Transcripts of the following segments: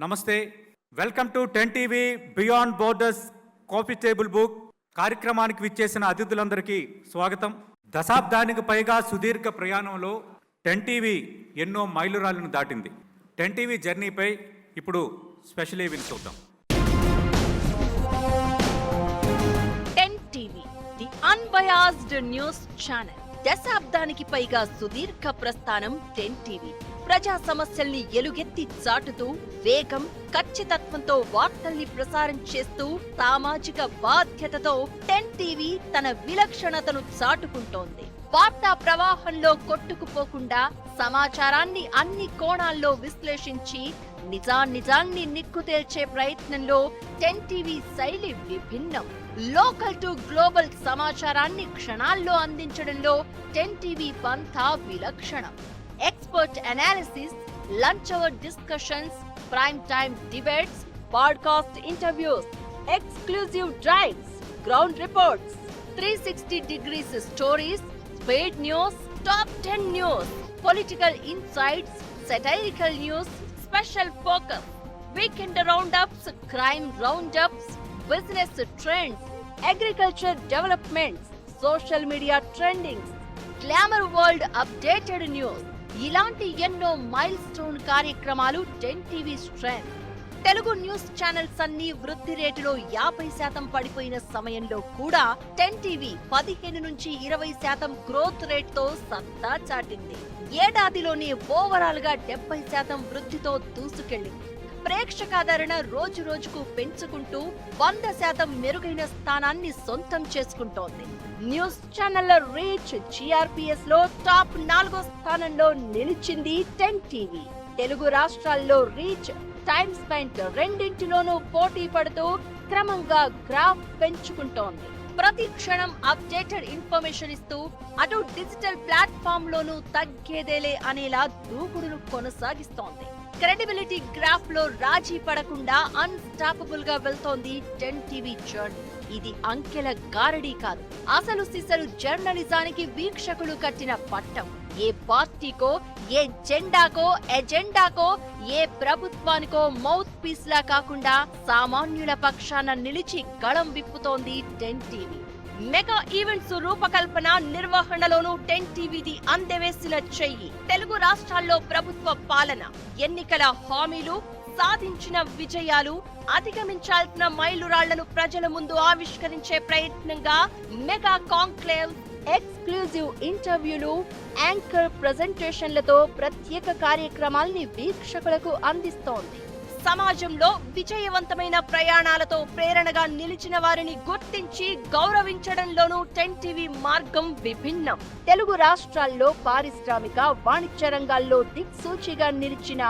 నమస్తే, welcome to 10 TV beyond borders coffee table book కార్యక్రమానికి విచ్చేసిన అతిథులందరికీ స్వాగతం. దశాబ్దానికి పైగా సుదీర్ఘ ప్రయాణంలో 10 టీవీ ఎన్నో మైలురాళ్లను దాటింది. 10 టీవీ జర్నీపై ఇప్పుడు స్పెషల్ ఈవెంట్ చూద్దాం. 10 TV the unbiased news channel. దశాబ్దానికి పైగా సుదీర్ఘ ప్రస్థానం 10 టీవీ. ప్రజా సమస్యల్ని ఎలుగెత్తి చాటుతూ వేగం, ఖచ్చితత్వంతో వార్తల్ని ప్రసారం చేస్తూ సామాజిక బాధ్యతతో 10 టీవీ తన విలక్షణతను చాటుకుంటోంది. వార్తా ప్రవాహంలో కొట్టుకుపోకుండా సమాచారాన్ని అన్ని కోణాల్లో విశ్లేషించి నిజాన్ని నిక్కు తేల్చే ప్రయత్నంలో 10 టీవీ శైలి విభిన్నం. లోకల్ టు గ్లోబల్ సమాచారాన్ని క్షణాల్లో అందించడంలో 10 టీవీ పంథా విలక్షణం. Expert analysis, lunch hour discussions, prime time debates, podcast interviews, exclusive drives, ground reports, 360 degrees stories, speed news, top 10 news, political insights, satirical news, special focus, weekend roundups, crime roundups, business trends, agriculture developments, social media trendings, glamour world updated news, ఇలాంటి ఎన్నో milestone కార్యక్రమాలు 10 TV strength. Telugu news channels అన్ని వృద్ధి రేటులో 50% పడిపోయిన సమయంలో కూడా 10 TV 15 నుంచి 20% గ్రోత్ రేట్ తో సత్తా చాటింది. ఏడాదిలోనే ఓవరాల్ గా 70% వృద్ధితో దూసుకెళ్లింది. ప్రేక్షకాదరణ రోజు రోజుకు పెంచుకుంటూ 100% మెరుగైన స్థానాన్ని సొంతం చేసుకుంటోంది. న్యూస్ ఛానళ్ల రీచ్ GRPS లో టాప్ 4 స్థానంలో నిలిచింది 10 టీవీ. తెలుగు రాష్ట్రాల్లో రీచ్, టైమ్ స్పెంట్ రెండింటిలోనూ పోటీ పడుతూ క్రమంగా గ్రాఫ్ పెంచుకుంటోంది. ప్రతి క్షణం అప్డేటెడ్ ఇన్ఫర్మేషన్ ఇస్తూ అటు డిజిటల్ ప్లాట్ఫామ్ లోనూ తగ్గేదేలే అనేలా దూకుడును కొనసాగిస్తోంది. క్రెడిబిలిటీ గ్రాఫ్ లో రాజీ పడకుండా అన్స్టాపబుల్ గా వెళ్తోంది 10 టీవీ జర్నీ. ఇది అంకెల గారడీ కాదు, అసలు సిసలు జర్నలిజానికి వీక్షకులు కట్టిన పట్టం. ఏ పార్టీకో, ఏ జెండాకో, ఎజెండాకో, ఏ ప్రభుత్వానికో మౌత్ పీస్ లా కాకుండా సామాన్యుల పక్షాన నిలిచి గళం విప్పుతోంది 10 టీవీ. మెగా ఈవెంట్స్ రూపకల్పన, నిర్వహణలోనూ 10 టీవీది అందవేసిన చెయ్యి. తెలుగు రాష్ట్రాల్లో ప్రభుత్వ పాలన, ఎన్నికల హామీలు, సాధించిన విజయాలు, అధిగమించాల్సిన మైలురాళ్లను ప్రజల ముందు ఆవిష్కరించే ప్రయత్నంగా మెగా కాంక్లేవ్, ఎక్స్క్లూజివ్ ఇంటర్వ్యూలు, యాంకర్ ప్రెజెంటేషన్లతో ప్రత్యేక కార్యక్రమాల్ని వీక్షకులకు అందిస్తోంది. సమాజంలో విజయవంతమైన ప్రయాణాలతో ప్రేరణగా నిలిచిన వారిని గుర్తించి గౌరవించడంలోనూ 10 టీవీ మార్గం విభిన్నం. తెలుగు రాష్ట్రాల్లో పారిశ్రామిక, వాణిజ్య రంగాల్లో దిక్సూచిగా నిలిచిన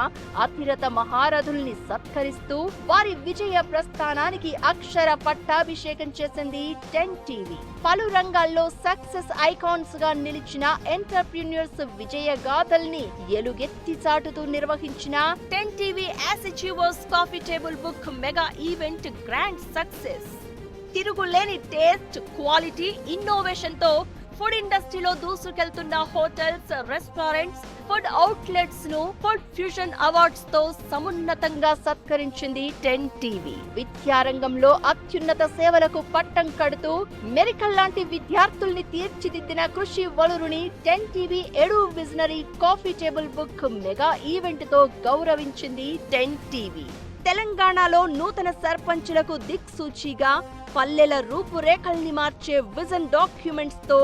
అతిరథ మహారథుల్ని సత్కరిస్తూ వారి విజయ ప్రస్థానానికి అక్షర పట్టాభిషేకం చేసింది 10 టీవీ. పలు రంగాల్లో సక్సెస్ ఐకాన్స్ గా నిలిచిన ఎంటర్‌ప్రెన్యూర్స్ విజయ గాథల్ని ఎలుగెత్తి చాటుతూ నిర్వహించిన 10 TV coffee table book mega event grand success. తిరుగులేని టేస్ట్, క్వాలిటీ, ఇన్నోవేషన్ తో ఫుడ్ ఇండస్ట్రీలో దూసుకెళ్తున్న హోటల్స్, రెస్టారెంట్స్, ఫుడ్ అవుట్లెట్స్ ను ఫుడ్ ఫ్యూజన్ అవార్డ్స్ తో సమున్నతంగా సత్కరించింది 10 టీవీ. విద్యారంగంలో అత్యున్నత సేవలకు పట్టం కడుతూ మెరికల్ లాంటి విద్యార్థుల్ని తీర్చిదిద్దిన కృషి వలురుని 10 TV edu visionary coffee table book mega event తో గౌరవించింది 10 టీవీ. తెలంగాణలో నూతన సర్పంచులకు దిక్సూచిగా పల్లెల రూపురేఖల్ని మార్చే విజన్ డాక్యుమెంట్స్ తో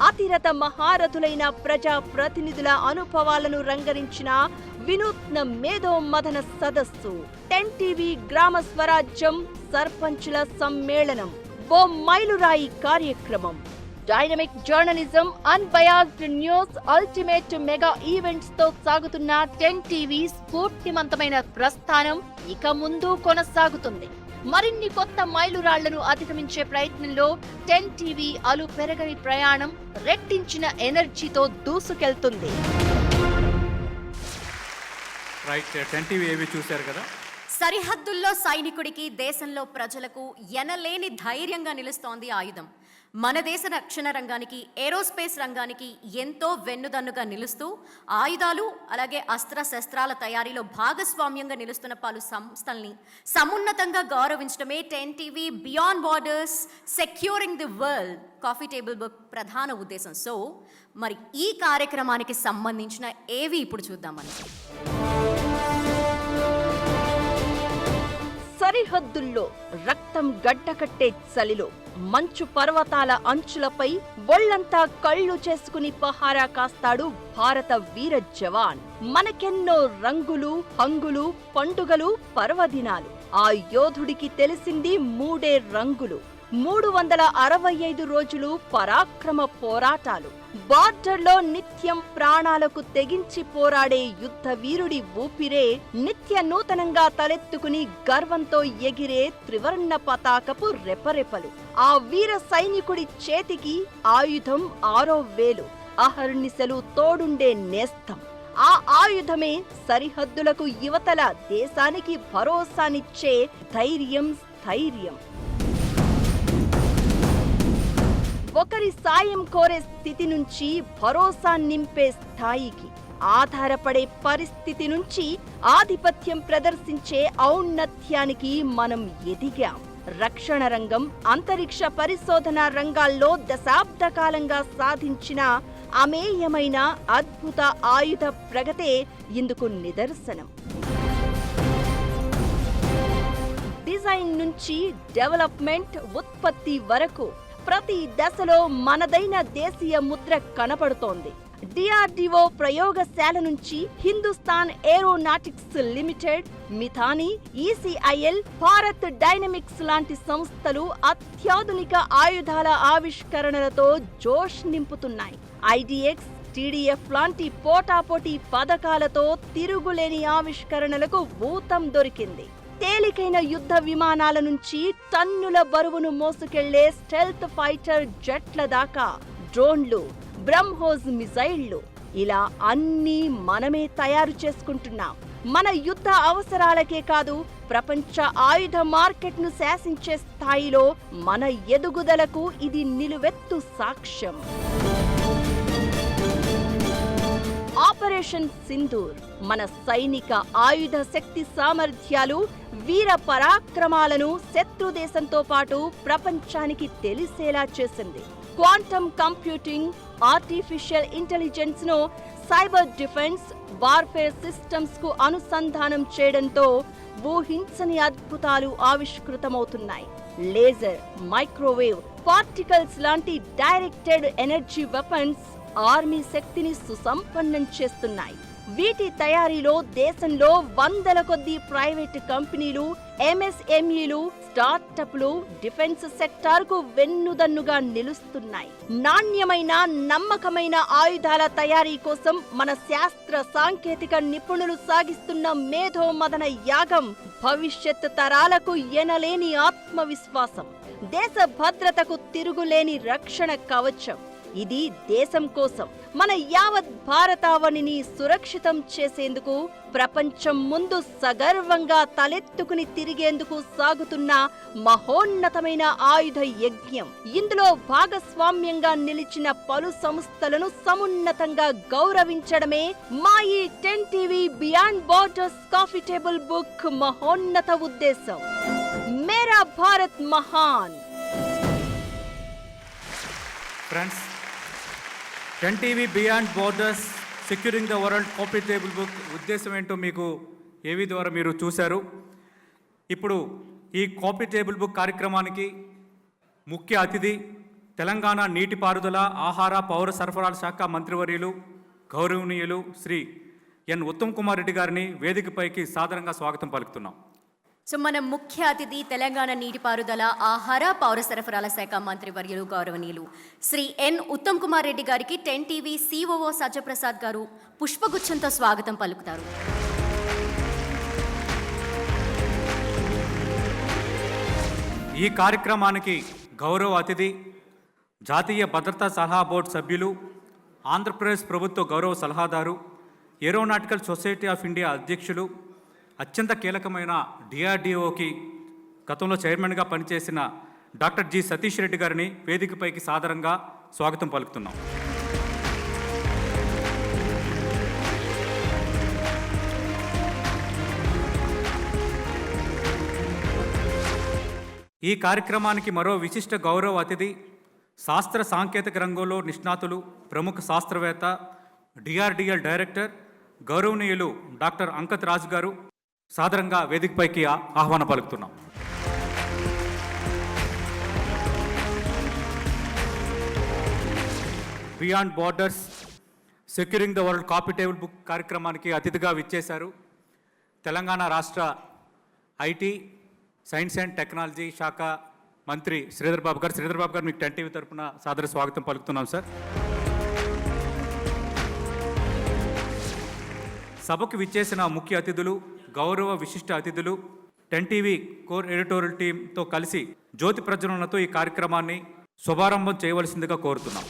అతిరథ మహారథులైన ప్రజా ప్రతినిధుల అనుభవాలను రంగరించిన వినూత్న మేధో మదన సదస్సు 10 టీవీ గ్రామ స్వరాజ్యం సర్పంచుల సమ్మేళనం ఓ మైలురాయి కార్యక్రమం. Dynamic journalism, unbiased news, ultimate mega events తో సాగుతున్న 10 టీవీ స్ఫూర్తిమంతమైన ప్రస్థానం ఇక ముందు కొనసాగుతుంది. మరిన్ని కొత్త మైలురాళ్లను అధిగమించే ప్రయత్నంలో 10 టీవీ అలు పెరగని ప్రయాణం రెట్టించిన ఎనర్జీతో దూసుకెళ్తుంది. రైట్, 10 టీవీ ఏవి చూశారు కదా. సరిహద్దుల్లో సైనికుడికి, దేశంలో ప్రజలకు ఎనలేని ధైర్యంగా నిలుస్తోంది ఆయుధం. మన దేశ రక్షణ రంగానికి, ఏరోస్పేస్ రంగానికి ఎంతో వెన్నుదన్నుగా నిలుస్తూ ఆయుధాలు అలాగే అస్త్రశస్త్రాల తయారీలో భాగస్వామ్యంగా నిలుస్తున్న పలు సంస్థల్ని సమున్నతంగా గౌరవించడమే 10TV beyond borders securing the world coffee table book ప్రధాన ఉద్దేశం. సో మరి ఈ కార్యక్రమానికి సంబంధించిన ఏవి ఇప్పుడు చూద్దామని. సరిహద్దుల్లో రక్తం గడ్డకట్టే చలిలో మంచు పర్వతాల అంచులపై ఒళ్లంతా కళ్ళు చేసుకుని పహారా కాస్తాడు భారత వీర జవాన్. మనకెన్నో రంగులు, హంగులు, పండుగలు, పర్వదినాలు. ఆ యోధుడికి తెలిసింది మూడే రంగులు. 365 రోజులు పరాక్రమ పోరాటాలు. బార్డర్లో నిత్యం ప్రాణాలకు తెగించి పోరాడే యుద్ధ వీరుడి ఊపిరే నిత్య నూతనంగా తలెత్తుకుని గర్వంతో ఎగిరే త్రివర్ణ పతాకపు రెపరెపలు. ఆ వీర సైనికుడి చేతికి ఆయుధం 6వ వేలు, అహర్నిశలు తోడుండే నేస్తం. ఆ ఆయుధమే సరిహద్దులకు యువతల దేశానికి భరోసానిచ్చే ధైర్యం, స్థైర్యం. ఒకరి సాయం కోరే స్థితి నుంచి భరోసా నింపే స్థాయికి, ఆధారపడే పరిస్థితి నుంచి ఆధిపత్యం ప్రదర్శించే ఔన్నత్యానికి మనం ఎదిగాం. రక్షణ రంగం, అంతరిక్ష పరిశోధన రంగాల్లో దశాబ్ద కాలంగా సాధించిన అమేయమైన అద్భుత ఆయుధ ప్రగతే ఇందుకు నిదర్శనం. డిజైన్ నుంచి డెవలప్మెంట్, ఉత్పత్తి వరకు ప్రతి దశలో మనదైన దేశీయ ముద్ర కనపడుతోంది. డిఆర్డిఓ ప్రయోగశాల నుంచి Hindustan aeronautics limited, Midhani, ECIL, Bharat dynamics లాంటి సంస్థలు అత్యాధునిక ఆయుధాల ఆవిష్కరణలతో జోష్ నింపుతున్నాయి. ఐడిఎక్స్, టీడీఎఫ్ లాంటి పోటాపోటీ పథకాలతో తిరుగులేని ఆవిష్కరణలకు ఊతం దొరికింది. తేలికైన యుద్ధ విమానాల నుంచి టన్నుల బరువును మోసుకెళ్లే స్టెల్త్ ఫైటర్ జెట్ల దాకా, డ్రోన్లు, బ్రహ్మోస్ మిసైళ్లు, ఇలా అన్నీ మనమే తయారు చేసుకుంటున్నాం. మన యుద్ధ అవసరాలకే కాదు, ప్రపంచ ఆయుధ మార్కెట్ను శాసించే స్థాయిలో మన ఎదుగుదలకు ఇది నిలువెత్తు సాక్ష్యం. ఆపరేషన్ సింధూర్ మన సైనిక ఆయుధ శక్తి సామర్థ్యాలు, వీర పరాక్రమాలను శత్రు దేశంతో పాటు ప్రపంచానికి తెలిసేలా చేసింది. క్వాంటమ్ కంప్యూటింగ్, ఆర్టిఫిషియల్ ఇంటెలిజెన్స్ ను సైబర్ డిఫెన్స్, వార్ఫేర్ సిస్టమ్స్ కు అనుసంధానం చేయడంతో ఊహించని అద్భుతాలు ఆవిష్కృతమవుతున్నాయి. లేజర్, మైక్రోవేవ్, పార్టికల్స్ లాంటి డైరెక్టెడ్ ఎనర్జీ వెపన్స్ ఆర్మీ శక్తిని సుసంపన్నం చేస్తున్నాయి. వీటి తయారీలో దేశంలో వందల కొద్దీ ప్రైవేటు కంపెనీలు, ఎంఎస్ఎంఈలు, స్టార్టప్లు డిఫెన్స్ సెక్టార్కు వెన్నుదన్నుగా నిలుస్తున్నాయి. నాణ్యమైన, నమ్మకమైన ఆయుధాల తయారీ కోసం మన శాస్త్ర సాంకేతిక నిపుణులు సాగిస్తున్న మేధోమదన యాగం భవిష్యత్ తరాలకు ఎనలేని ఆత్మవిశ్వాసం, దేశ భద్రతకు తిరుగులేని రక్షణ కవచం. ఇది దేశం కోసం, మన యావత్ భారతావనిని సురక్షితం చేసేందుకు, ప్రపంచం ముందు సగర్వంగా తలెత్తుకుని తిరిగేందుకు సాగుతున్న మహోన్నతమైన ఆయుధ యజ్ఞం. ఇందులో భాగస్వామ్యంగా నిలిచిన పలు సంస్థలను సమున్నతంగా గౌరవించడమే మా ఈ 10TV beyond borders coffee table book మహోన్నత ఉద్దేశం. మేరా భారత్ మహాన్. Friends, 10TV beyond borders securing the world coffee table book ఉద్దేశం ఏంటో మీకు ఏవి ద్వారా మీరు చూశారు. ఇప్పుడు ఈ కాఫీ టేబుల్ బుక్ కార్యక్రమానికి ముఖ్య అతిథి తెలంగాణ నీటిపారుదల, ఆహార, పౌర సరఫరాల శాఖ మంత్రివర్యులు, గౌరవనీయులు శ్రీ ఎన్ ఉత్తమ్ కుమార్ రెడ్డి గారిని వేదికపైకి సాదరంగా స్వాగతం పలుకుతున్నాం. సో మన ముఖ్య అతిథి తెలంగాణ నీటిపారుదల, ఆహార, పౌర సరఫరాల శాఖ మంత్రి వర్యులు గౌరవనీయులు శ్రీ ఎన్ ఉత్తమ్ కుమార్ రెడ్డి గారికి 10TV COO సత్యప్రసాద్ గారు పుష్పగుచ్చంతో స్వాగతం పలుకుతారు. ఈ కార్యక్రమానికి గౌరవ అతిథి జాతీయ భద్రతా సలహా బోర్డు సభ్యులు, ఆంధ్రప్రదేశ్ ప్రభుత్వ గౌరవ సలహాదారు, ఏరోనాటికల్ సొసైటీ ఆఫ్ ఇండియా అధ్యక్షులు, అత్యంత కీలకమైన డిఆర్డిఓకి గతంలో చైర్మన్గా పనిచేసిన డాక్టర్ జి సతీష్ రెడ్డి గారిని వేదికపైకి సాదరంగా స్వాగతం పలుకుతున్నాం. ఈ కార్యక్రమానికి మరో విశిష్ట గౌరవ అతిథి శాస్త్ర సాంకేతిక రంగంలో నిష్ణాతులు, ప్రముఖ శాస్త్రవేత్త, డిఆర్డిఎల్ డైరెక్టర్ గౌరవనీయులు డాక్టర్ అంకత్ రాజు గారు సాదరంగా వేదికపైకి ఆహ్వానం పలుకుతున్నాం. Beyond borders securing the world coffee table book కార్యక్రమానికి అతిథిగా విచ్చేశారు తెలంగాణ రాష్ట్ర ఐటీ, సైన్స్ అండ్ టెక్నాలజీ శాఖ మంత్రి శ్రీధర్ బాబు గారు. శ్రీధర్ బాబు గారు, మీకు 10 టీవీ తరఫున సాదర స్వాగతం పలుకుతున్నాం సార్. సభకు విచ్చేసిన ముఖ్య అతిథులు, గౌరవ విశిష్ట అతిథులు 10 టీవీ కోర్ ఎడిటోరియల్ టీంతో కలిసి జ్యోతి ప్రజ్వలనతో ఈ కార్యక్రమాన్ని శుభారంభం చేయవలసిందిగా కోరుతున్నాం.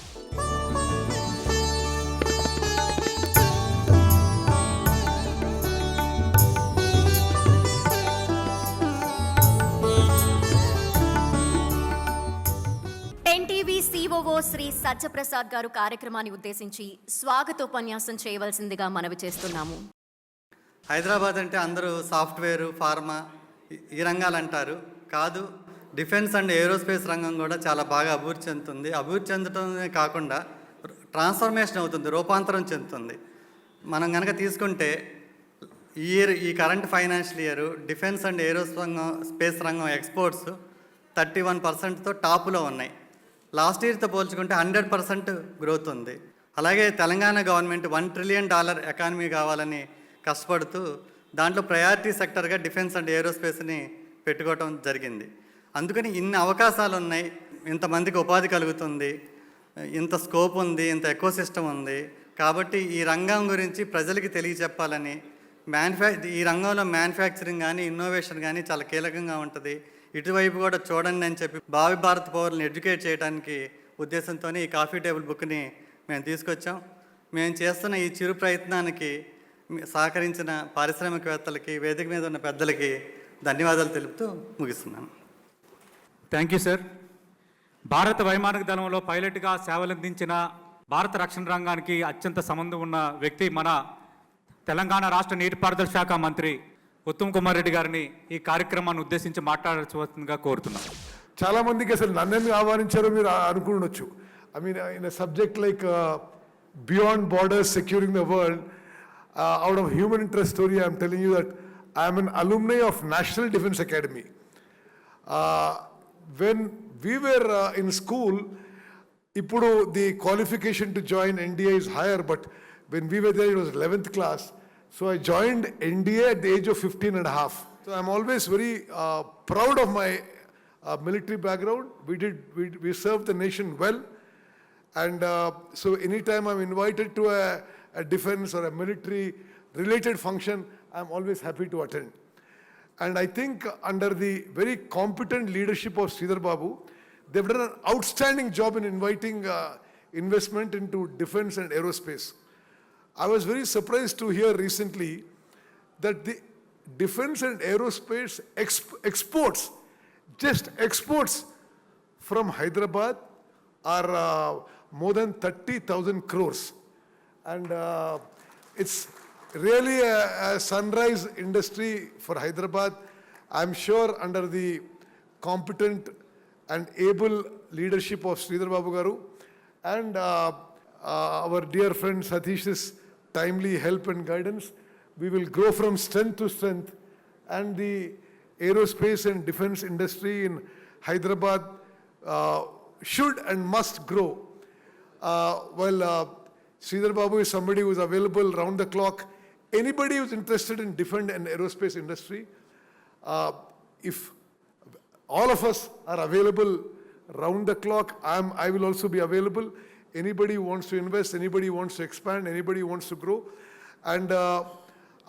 సిఓఓ శ్రీ సత్యప్రసాద్ గారు కార్యక్రమాన్ని ఉద్దేశించి స్వాగతోపన్యాసం చేయవలసిందిగా మనవి చేస్తున్నాము. హైదరాబాద్ అంటే అందరూ సాఫ్ట్వేరు, ఫార్మా ఈ రంగాలు అంటారు. కాదు, డిఫెన్స్ అండ్ ఏరోస్పేస్ రంగం కూడా చాలా బాగా అభివృద్ధి చెందుతుంది. అభివృద్ధి చెందడమే కాకుండా ట్రాన్స్ఫర్మేషన్ అవుతుంది, రూపాంతరం చెందుతుంది. మనం కనుక తీసుకుంటే ఈ current financial year defence and space రంగం ఎక్స్పోర్ట్స్ 31%తో టాపులో ఉన్నాయి. లాస్ట్ ఇయర్తో పోల్చుకుంటే 100% గ్రోత్ ఉంది. అలాగే తెలంగాణ గవర్నమెంట్ $1 ట్రిలియన్ ఎకానమీ కావాలని కష్టపడుతూ దాంట్లో ప్రయారిటీ సెక్టర్గా డిఫెన్స్ అండ్ ఏరోస్పేస్ని పెట్టుకోవడం జరిగింది. అందుకని ఇన్ని అవకాశాలు ఉన్నాయి, ఇంతమందికి ఉపాధి కలుగుతుంది, ఇంత స్కోప్ ఉంది, ఇంత ఎకోసిస్టమ్ ఉంది. కాబట్టి ఈ రంగం గురించి ప్రజలకి తెలియచెప్పాలని ఈ రంగంలో మ్యానుఫ్యాక్చరింగ్ కానీ ఇన్నోవేషన్ కానీ చాలా కీలకంగా ఉంటుంది. ఇటువైపు కూడా చూడండి అని చెప్పి భావి భారత పౌరులను ఎడ్యుకేట్ చేయడానికి ఉద్దేశంతో ఈ కాఫీ టేబుల్ బుక్ని మేము తీసుకొచ్చాం. మేము చేస్తున్న ఈ చిరు ప్రయత్నానికి సహకరించిన పారిశ్రామికవేత్తలకి, వేదిక మీద ఉన్న పెద్దలకి ధన్యవాదాలు తెలుపుతూ ముగిస్తున్నాను. Thank you sir. భారత వైమానిక దళంలో పైలట్గా సేవలందించిన, భారత రక్షణ రంగానికి అత్యంత సంబంధం ఉన్న వ్యక్తి మన తెలంగాణ రాష్ట్ర నీటిపారుదల శాఖ మంత్రి ఉత్తమ్ కుమార్ రెడ్డి గారిని ఈ కార్యక్రమాన్ని ఉద్దేశించి మాట్లాడాల్సిందిగా కోరుతున్నాం. చాలా మందికి అసలు నన్ను ఆహ్వానించారో మీరు అనుకుండొచ్చు. I mean in a subject like beyond borders securing the world, out of human interest story I'm telling you that I'm an alumni of National Defence Academy. When we were in school, ఇప్పుడు the qualification to join NDA is higher, but when we were there it was 11th class. So I joined NDA at the age of 15 and a half. So I'm always very proud of my military background. We served the nation well. And so anytime I'm invited to a defense or a military related function, I'm always happy to attend. And I think under the very competent leadership of Sridhar Babu, they've done an outstanding job in inviting investment into defense and aerospace. I was very surprised to hear recently that the defense and aerospace exports from Hyderabad are more than 30,000 crores. And it's really a sunrise industry for Hyderabad. I'm sure under the competent and able leadership of Sridhar Babu Garu and our dear friend Satish's timely help and guidance, we will grow from strength to strength, and the aerospace and defense industry in Hyderabad should and must grow. Sridhar Babu is somebody who is available round the clock. Anybody who is interested in defense and aerospace industry, if all of us are available round the clock, I will also be available. Anybody who wants to invest, anybody who wants to expand, anybody who wants to grow. And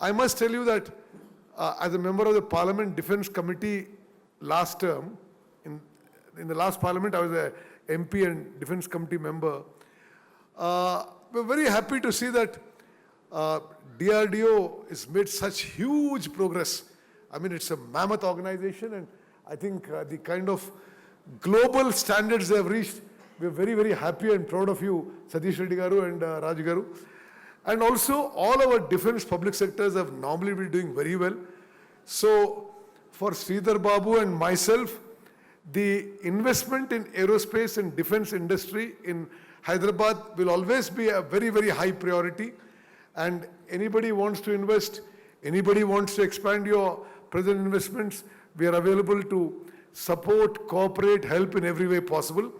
I must tell you that as a member of the Parliament Defense Committee last term, in the last Parliament I was a MP and Defense Committee member. We're very happy to see that DRDO has made such huge progress. I mean, it's a mammoth organization, and I think the kind of global standards they have reached. We're very, very happy and proud of you, Satish Reddy Garu and Raj Garu. And also, all our defense public sectors have normally been doing very well. So, for Sridhar Babu and myself, the investment in aerospace and defense industry in Hyderabad will always be a very, very high priority. And anybody wants to invest, anybody wants to expand your present investments, we are available to support, cooperate, help in every way possible.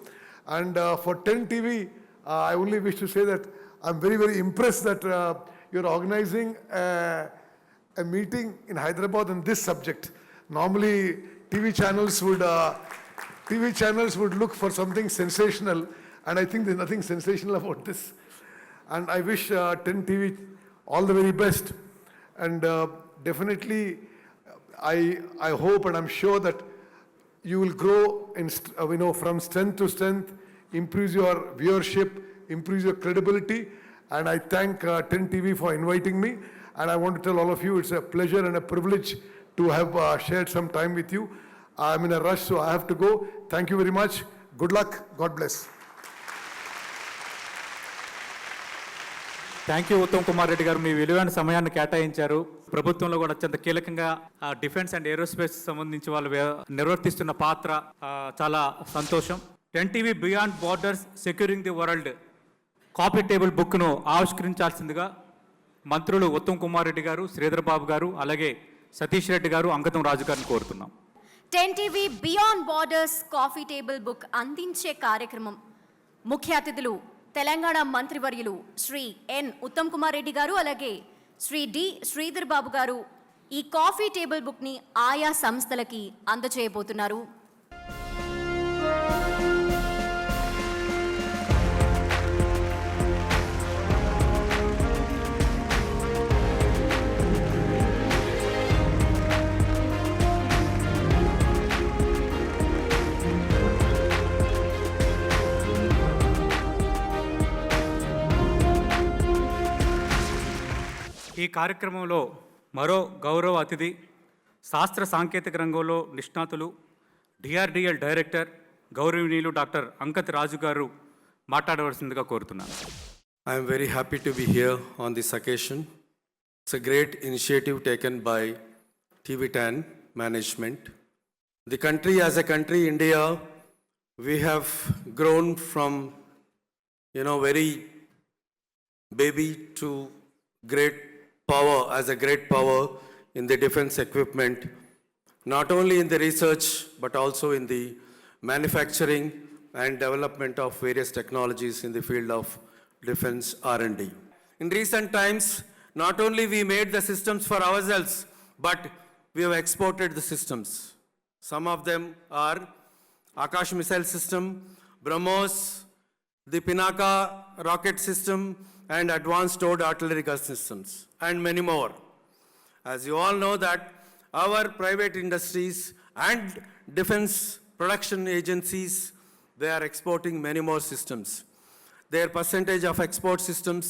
And for 10 TV, I only wish to say that I'm very, very impressed that you're organizing a meeting in Hyderabad on this subject. Normally, TV channels would look for something sensational, and I think there's nothing sensational about this. And I wish 10 TV all the very best. And definitely, I hope and I'm sure that you will grow in, from strength to strength, improve your viewership, improve your credibility. And I thank 10 TV for inviting me. And I want to tell all of you, it's a pleasure and a privilege to have shared some time with you. I'm in a rush, so I have to go. Thank you very much. Good luck. God bless. Thank you Uttam Kumar Reddy గారు, మీ విలువైన సమయాన్ని కేటాయించారు. ప్రభుత్వంలో కూడా అత్యంత కీలకంగా defence and aerospace సంబంధించి వాళ్ళు నిర్వర్తిస్తున్న పాత్ర చాలా సంతోషం. 10 TV beyond borders securing the world coffee table బుక్ను ఆవిష్కరించాల్సిందిగా మంత్రులు ఉత్తమ్ కుమార్ రెడ్డి గారు, శ్రీధర్ బాబు గారు, అలాగే సతీష్ రెడ్డి గారు, అంగతం రాజు గారిని కోరుతున్నాం. 10 TV beyond borders coffee table book అందించే కార్యక్రమం ముఖ్య అతిథులు తెలంగాణ మంత్రివర్యులు శ్రీ ఎన్ ఉత్తమ్ కుమార్ రెడ్డి గారు, అలాగే శ్రీ డి శ్రీధర్ బాబు గారు ఈ కాఫీ టేబుల్ బుక్ని ఆయా సంస్థలకి అందజేయబోతున్నారు. ఈ కార్యక్రమంలో మరో గౌరవ అతిథి, శాస్త్ర సాంకేతిక రంగంలో నిష్ణాతులు, డిఆర్డిఎల్ డైరెక్టర్ గౌరవనీయులు డాక్టర్ అంకత్ రాజు గారు మాట్లాడవలసిందిగా కోరుతున్నాను. I am very happy to be here on this occasion. It's a great initiative taken by TV10 management. The country, as a country, India, we have grown from, very baby to great power, as a great power in the defense equipment, not only in the research, but also in the manufacturing and development of various technologies in the field of defense R&D. In recent times, not only we made the systems for ourselves, but we have exported the systems. Some of them are Akash missile system, BrahMos, the Pinaka rocket system, and advanced towed artillery gun systems, and many more. As you all know that our private industries and defense production agencies, they are exporting many more systems. Their percentage of export systems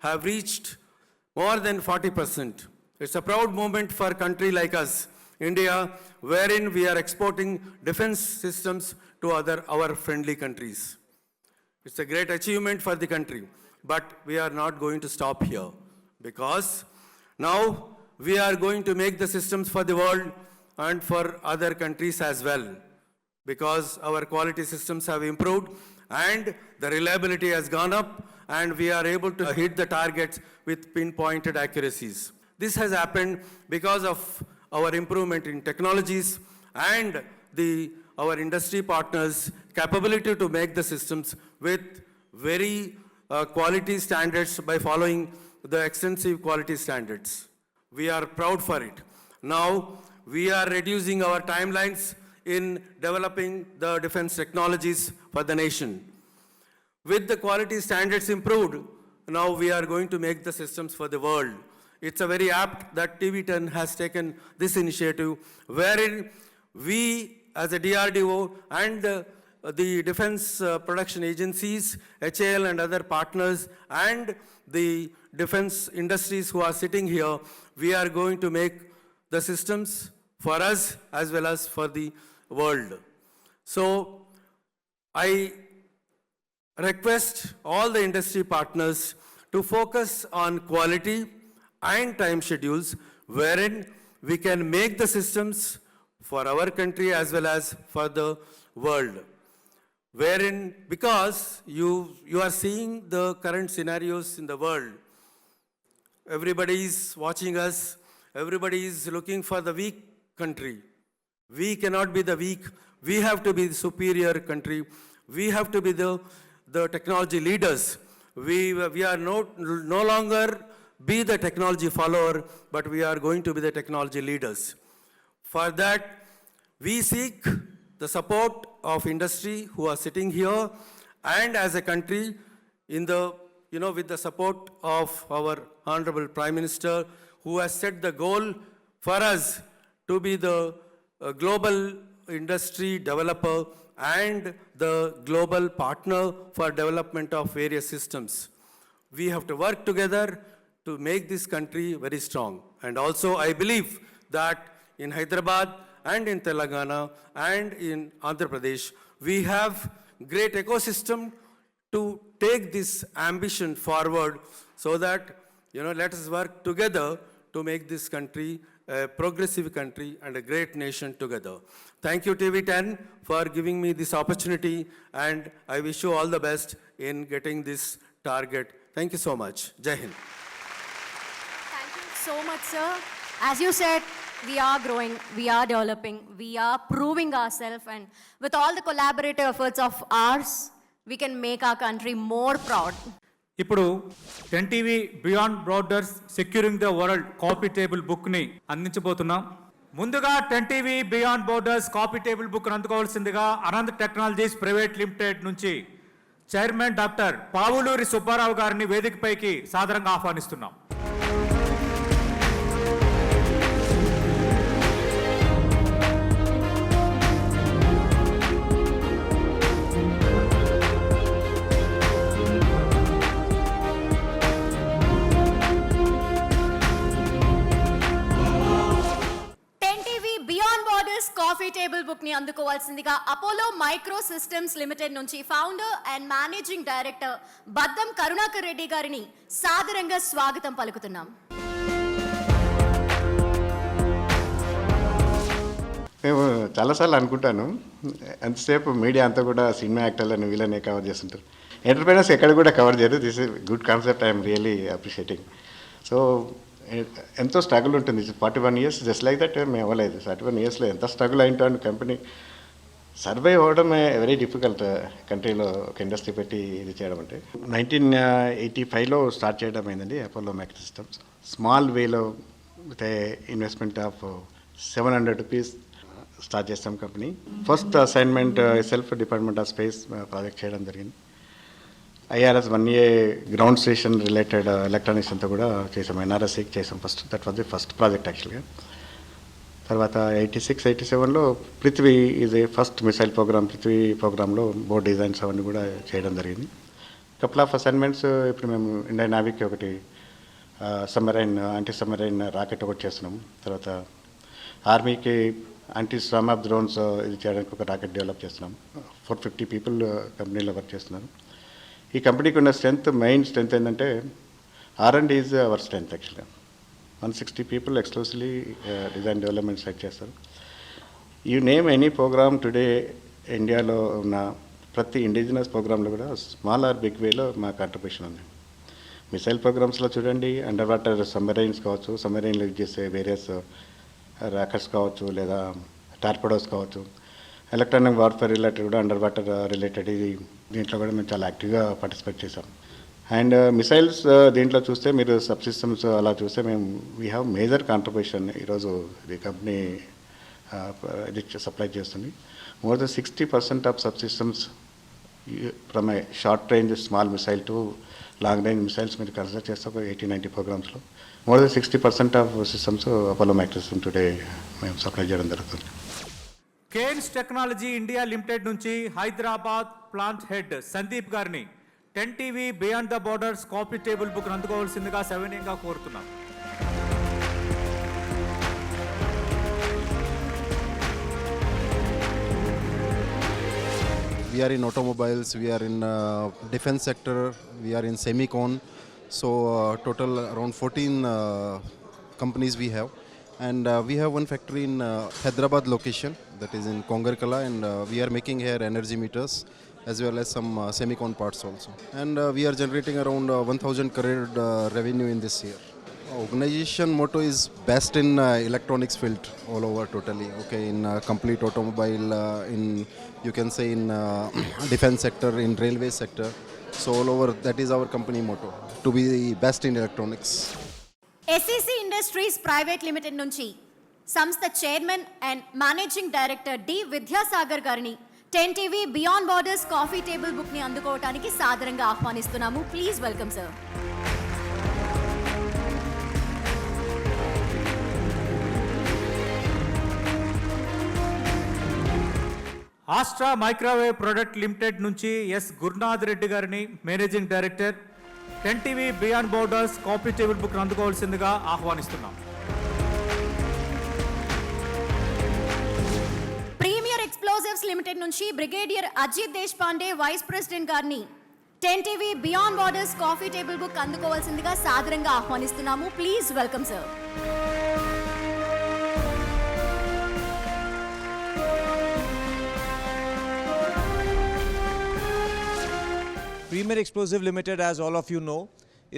have reached more than 40%. It's a proud moment for a country like us, India, wherein we are exporting defense systems to our friendly countries. It's a great achievement for the country. But we are not going to stop here, because now we are going to make the systems for the world and for other countries as well, because our quality systems have improved and the reliability has gone up, and we are able to hit the targets with pinpointed accuracies. This has happened because of our improvement in technologies and our industry partners' capability to make the systems with very quality standards by following the extensive quality standards. We are proud for it. Now, we are reducing our timelines in developing the defense technologies for the nation. With the quality standards improved, now we are going to make the systems for the world. It's a very apt that TV10 has taken this initiative, wherein we as a DRDO and the defense production agencies, HAL and other partners, and the defense industries who are sitting here, we are going to make the systems for us as well as for the world. So I request all the industry partners to focus on quality and time schedules wherein we can make the systems for our country as well as for the world. Wherein, because you are seeing the current scenarios in the world, everybody is watching us, everybody is looking for the weak country. We cannot be the weak, we have to be the superior country, we have to be the technology leaders. We are no longer be the technology follower, but we are going to be the technology leaders. For that, we seek the support of industry who are sitting here, and as a country, in the, with the support of our Honorable Prime Minister, who has set the goal for us to be the global industry developer and the global partner for development of various systems. We have to work together to make this country very strong. And also, I believe that in Hyderabad and in Telangana and in Andhra Pradesh, we have great ecosystem to take this ambition forward so that, let us work together to make this country a progressive country and a great nation together. Thank you, TV10, for giving me this opportunity, and I wish you all the best in getting this target. Thank you so much. Jai Hind. Thank you so much, sir. As you said, we are growing, we are developing, we are proving ourselves, and with all the collaborative efforts of ours, we can make our country more proud. ఇప్పుడు 10TV beyond borders securing the world coffee table బుక్ని అందించబోతున్నాం. ముందుగా 10TV beyond borders coffee table book అందుకోవాల్సిందిగా Anant technologies private limited నుంచి chairman doctor Pavuluri Subbarao గారిని వేదికపైకి సాదరంగా ఆహ్వానిస్తున్నాం. కాఫీ టేబుల్ బుక్ ని అందుకోవాల్సిందిగా అపోలో మైక్రో సిస్టమ్స్ లిమిటెడ్ నుంచి founder and managing director Baddam Karunakar Reddy గారిని సాదరంగా స్వాగతం పలుకుతున్నాం. మేము చాలాసార్లు అనుకుంటాను, ఎంతసేపు మీడియా అంతా కూడా సినిమా యాక్టర్లను వీళ్ళనే కవర్ చేస్తుంటారు, ఎంటర్ప్రైనర్స్ ఎక్కడ కూడా కవర్ చేయరు. This is good concept, I'm really appreciating. So ఎంతో స్ట్రగుల్ ఉంటుంది. 41 years జస్ట్ లైక్ దట్ మేము అవ్వలేదు. 41 yearsలో ఎంత స్ట్రగుల్ అయింటాను. కంపెనీ సర్వైవ్ అవ్వడమే వెరీ డిఫికల్ట్ కంట్రీలో ఒక ఇండస్ట్రీ పెట్టి ఇది చేయడం అంటే. 1985లో స్టార్ట్ చేయడం అయిందండి అపోలో మైక్రో సిస్టమ్స్. స్మాల్ వేలో with investment of 700 rupees start చేస్తాం company. First assignment self department of space project చేయడం జరిగింది. IRS 1A ground station related electronics అంతా కూడా చేసాం. NRSకి చేసాం first. That was the first project యాక్చువల్గా. తర్వాత 86, 87లో Prithvi is a first missile programme. Prithvi ప్రోగ్రాంలో బోర్డ్ డిజైన్స్ అవన్నీ కూడా చేయడం జరిగింది. కపుల్ ఆఫ్ అసైన్మెంట్స్ ఇప్పుడు మేము ఇండియన్ నేవీకి ఒకటి సబ్మెరైన్ యాంటీ సబ్మెరైన్ రాకెట్ ఒకటి చేస్తున్నాం. తర్వాత ఆర్మీకి యాంటీ స్వామ్ ఆఫ్ డ్రోన్స్ ఇది చేయడానికి ఒక రాకెట్ డెవలప్ చేస్తున్నాం. 450 people కంపెనీలో వర్క్ చేస్తున్నారు. ఈ కంపెనీకి ఉన్న మెయిన్ స్ట్రెంత్ ఏంటంటే R&D ఈజ్ అవర్ స్ట్రెంత్ యాక్చువల్గా. 160 people exclusively design development site చేస్తారు. You name any programme today ఇండియాలో ఉన్న ప్రతి ఇండిజినస్ ప్రోగ్రాంలో కూడా స్మాల్ ఆర్ బిగ్ వేలో మా కాంట్రిబ్యూషన్ ఉంది. మిసైల్ ప్రోగ్రామ్స్లో చూడండి, అండర్ వాటర్ సబ్మెరైన్స్ కావచ్చు, సబ్మెరైన్లో యూజ్ చేసే వేరియస్ రాకెట్స్ కావచ్చు, లేదా టార్పెడోస్ కావచ్చు, ఎలక్ట్రానిక్ వార్ఫేర్ రిలేటెడ్ కూడా అండర్ వాటర్ రిలేటెడ్ ఇది దీంట్లో కూడా మేము చాలా యాక్టివ్గా పార్టిసిపేట్ చేసాం. అండ్ మిసైల్స్ దీంట్లో చూస్తే మీరు సబ్ సిస్టమ్స్ అలా చూస్తే మేము వీ హ్యావ్ మేజర్ కాంట్రిబ్యూషన్. ఈరోజు ఇది కంపెనీ ఇది సప్లై చేస్తుంది. More than 60% of sub systems from a short range small missile to long range missiles మీరు కన్సిడర్ చేస్తే ఒక 80-90 ప్రోగ్రామ్స్లో more than 60% of systems Apollo micro system today మేము సప్లై చేయడం జరుగుతుంది. కేన్స్ టెక్నాలజీ ఇండియా లిమిటెడ్ నుంచి హైదరాబాద్ ప్లాంట్ హెడ్ సందీప్ గారిని 10TV beyond the borders coffee table book అందుకోవాల్సిందిగా సవినయంగా కోరుతున్నాం. We are in automobiles, we are in defense sector, we are in semicon. So total around 14 companies we have. And we have one factory in Hyderabad location, that is in Kongarkala, and we are making here energy meters as well as some semicon parts also. And we are generating around 1,000 crore revenue in this year. Organization motto is best in electronics field all over totally. Okay, in complete automobile, in you can say in defense sector, in railway sector. So all over, that is our company motto, to be best in electronics. SEC industries private limited నుంచి సంస్థ chairman and managing director D Vidyasagar గారిని 10 TV beyond borders coffee table book ని అందుకోవడానికి సాదరంగా ఆహ్వానిస్తున్నాము. Please welcome sir. Astra microwave product limited నుంచి S Gurunath Reddy గారిని managing director 10 TV beyond borders coffee table book అందుకోవాల్సిందిగా ఆహ్వానిస్తున్నాం. ప్రీమియర్ ఎక్స్ప్లోజివ్స్ లిమిటెడ్ నుంచి brigadier Ajit Deshpande vice president గారిని 10 TV beyond borders coffee table book అందుకోవాల్సిందిగా సాదరంగా ఆహ్వానిస్తున్నాము. Please welcome sir. Premier Explosive Limited, as all of you know,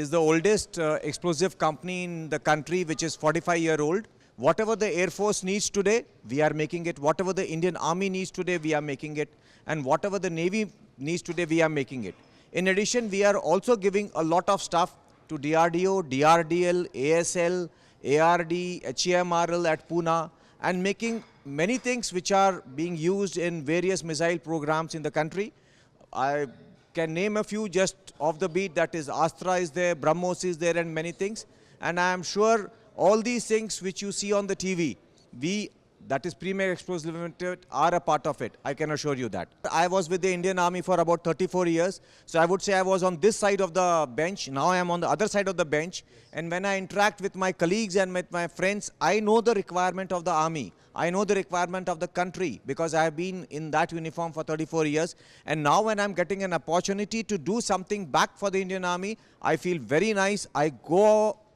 is the oldest explosive company in the country, which is 45-year-old. Whatever the Air Force needs today, we are making it. Whatever the Indian Army needs today, we are making it. And whatever the Navy needs today, we are making it. In addition, we are also giving a lot of stuff to DRDO, DRDL, ASL, ARD, HEMRL at Pune, and making many things which are being used in various missile programs in the country. I can name a few just off the beat, that is Astra is there, BrahMos is there, and many things. And I am sure all these things which you see on the TV, that is Premier Explosive Limited, are a part of it. I can assure you that. I was with the Indian Army for about 34 years. So I would say I was on this side of the bench. Now I am on the other side of the bench. And when I interact with my colleagues and with my friends, I know the requirement of the Army. I know the requirement of the country because I have been in that uniform for 34 years. And now when I'm getting an opportunity to do something back for the Indian Army, I feel very nice. I go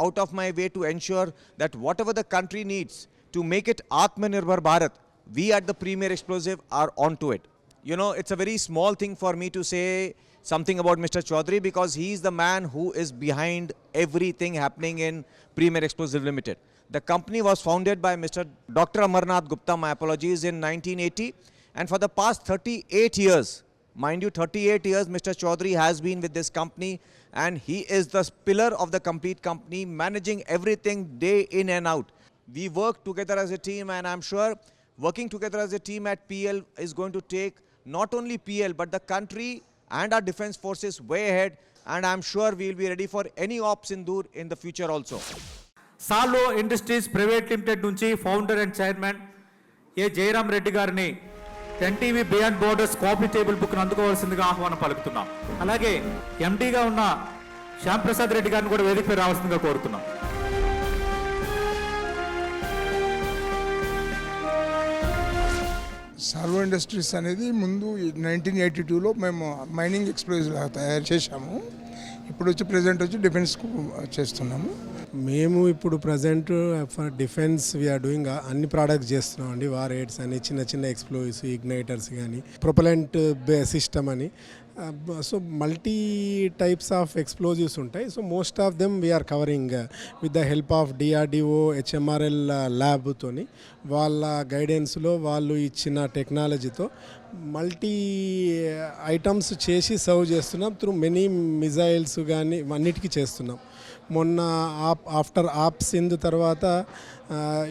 out of my way to ensure that whatever the country needs to make it Atmanirbhar Bharat, we at the Premier Explosive are onto it. You know, it's a very small thing for me to say something about Mr. Chaudhary because he is the man who is behind everything happening in Premier Explosive Limited. The company was founded by Mr. Dr. Amarnath Gupta, my apologies, in 1980. And for the past 38 years, mind you, 38 years, Mr. Chaudhary has been with this company and he is the pillar of the complete company, managing everything day in and out. We work together as a team, and I'm sure working together as a team at PL is going to take not only PL but the country and our defense forces way ahead, and I'm sure we'll be ready for any ops in Dur in the future also. సాలో industries private limited నుంచి founder and chairman A Jayaram Reddy గారిని 10 TV beyond borders coffee table book అందుకోవాల్సిందిగా ఆహ్వానం పలుకుతున్నాం. అలాగే ఎండీగా ఉన్న శ్యామ్ ప్రసాద్ రెడ్డి గారిని కూడా వేదికపై రావాల్సిందిగా కోరుతున్నాం. సాల్వో ఇండస్ట్రీస్ అనేది ముందు 1982లో మేము మైనింగ్ ఎక్స్ప్లోజివ్ తయారు చేశాము. ఇప్పుడు వచ్చి ప్రజెంట్ వచ్చి డిఫెన్స్కు చేస్తున్నాము. మేము ఇప్పుడు present for defence we're doing అన్ని ప్రోడక్ట్స్ చేస్తున్నాం అండి. వార్ ఎయిడ్స్ అని, చిన్న చిన్న ఎక్స్ప్లోజివ్స్, ఇగ్నైటర్స్ కానీ, ప్రొపలెంట్ సిస్టమ్ అని. So multi types of explosives ఉంటాయి. So most of them we're covering with the help of DRDO, HMRL ల్యాబ్తోని, వాళ్ళ గైడెన్స్లో వాళ్ళు ఇచ్చిన టెక్నాలజీతో మల్టీ ఐటమ్స్ చేసి సర్వ్ చేస్తున్నాం. త్రూ మెనీ మిజైల్స్ కానీ అన్నిటికీ చేస్తున్నాం. మొన్న ఆఫ్టర్ సింధ్ తర్వాత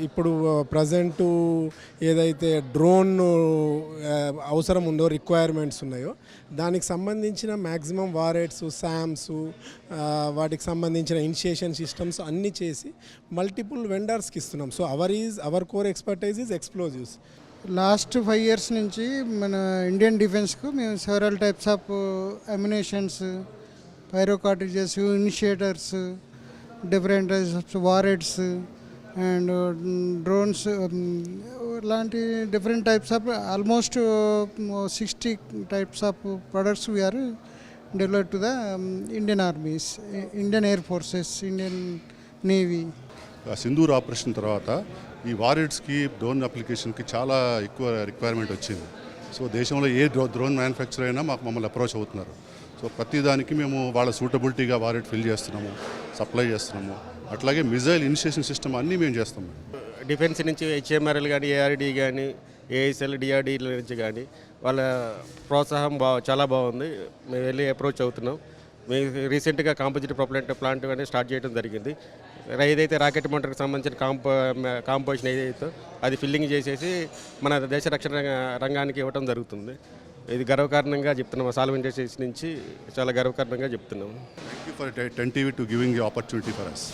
ఇప్పుడు ప్రజెంటు ఏదైతే డ్రోన్ అవసరం ఉందో, రిక్వైర్మెంట్స్ ఉన్నాయో, దానికి సంబంధించిన మ్యాక్సిమం వారెట్స్, శామ్స్, వాటికి సంబంధించిన ఇనిషియేషన్ సిస్టమ్స్ అన్నీ చేసి మల్టిపుల్ వెండర్స్కి ఇస్తున్నాం. So our core expertise is explosives. Last 5 years నుంచి మన ఇండియన్ డిఫెన్స్కు మేము several types of ammunitions, pyro cartridges, initiators, different types of warheads, and drones లాంటి different types of almost 60 types of products we're develop to the Indian armies, Indian air forces, Indian navy. Sindoor operation తర్వాత ఈ వారెడ్స్కి drone అప్లికేషన్కి చాలా ఎక్కువ requirement వచ్చింది. So దేశంలో ఏ drone manufacture అయినా మమ్మల్ని approach అవుతున్నారు. సో ప్రతిదానికి మేము వాళ్ళ సూటబిలిటీగా వారెడ్ ఫిల్ చేస్తున్నాము, సప్లై చేస్తున్నాము. అట్లాగే మిజైల్ ఇనిషియేషన్ సిస్టమ్ అన్నీ మేము చేస్తాము. డిఫెన్స్ నుంచి హెచ్ఎంఆర్ఎల్ కానీ, ఏఆర్డి కానీ, ఏఎస్ఎల్, డిఆర్డీల నుంచి కానీ వాళ్ళ ప్రోత్సాహం చాలా బాగుంది. మేము వెళ్ళి అప్రోచ్ అవుతున్నాం. మేము రీసెంట్గా కాంపోజిట్ ప్రొపలెంట్ ప్లాంట్ అనేది స్టార్ట్ చేయడం జరిగింది. ఏదైతే రాకెట్ మోటార్కి సంబంధించిన కాంపోజిషన్ ఏదైతే అది ఫిల్లింగ్ చేసేసి మన దేశ రక్షణ రంగానికి ఇవ్వడం జరుగుతుంది. ఇది గర్వకారణంగా చెప్తున్నాము. సాల్వ్ ఇండస్ట్రీస్ నుంచి చాలా గర్వకారణంగా చెప్తున్నాము. Thank you for 10TV to giving the opportunity for us.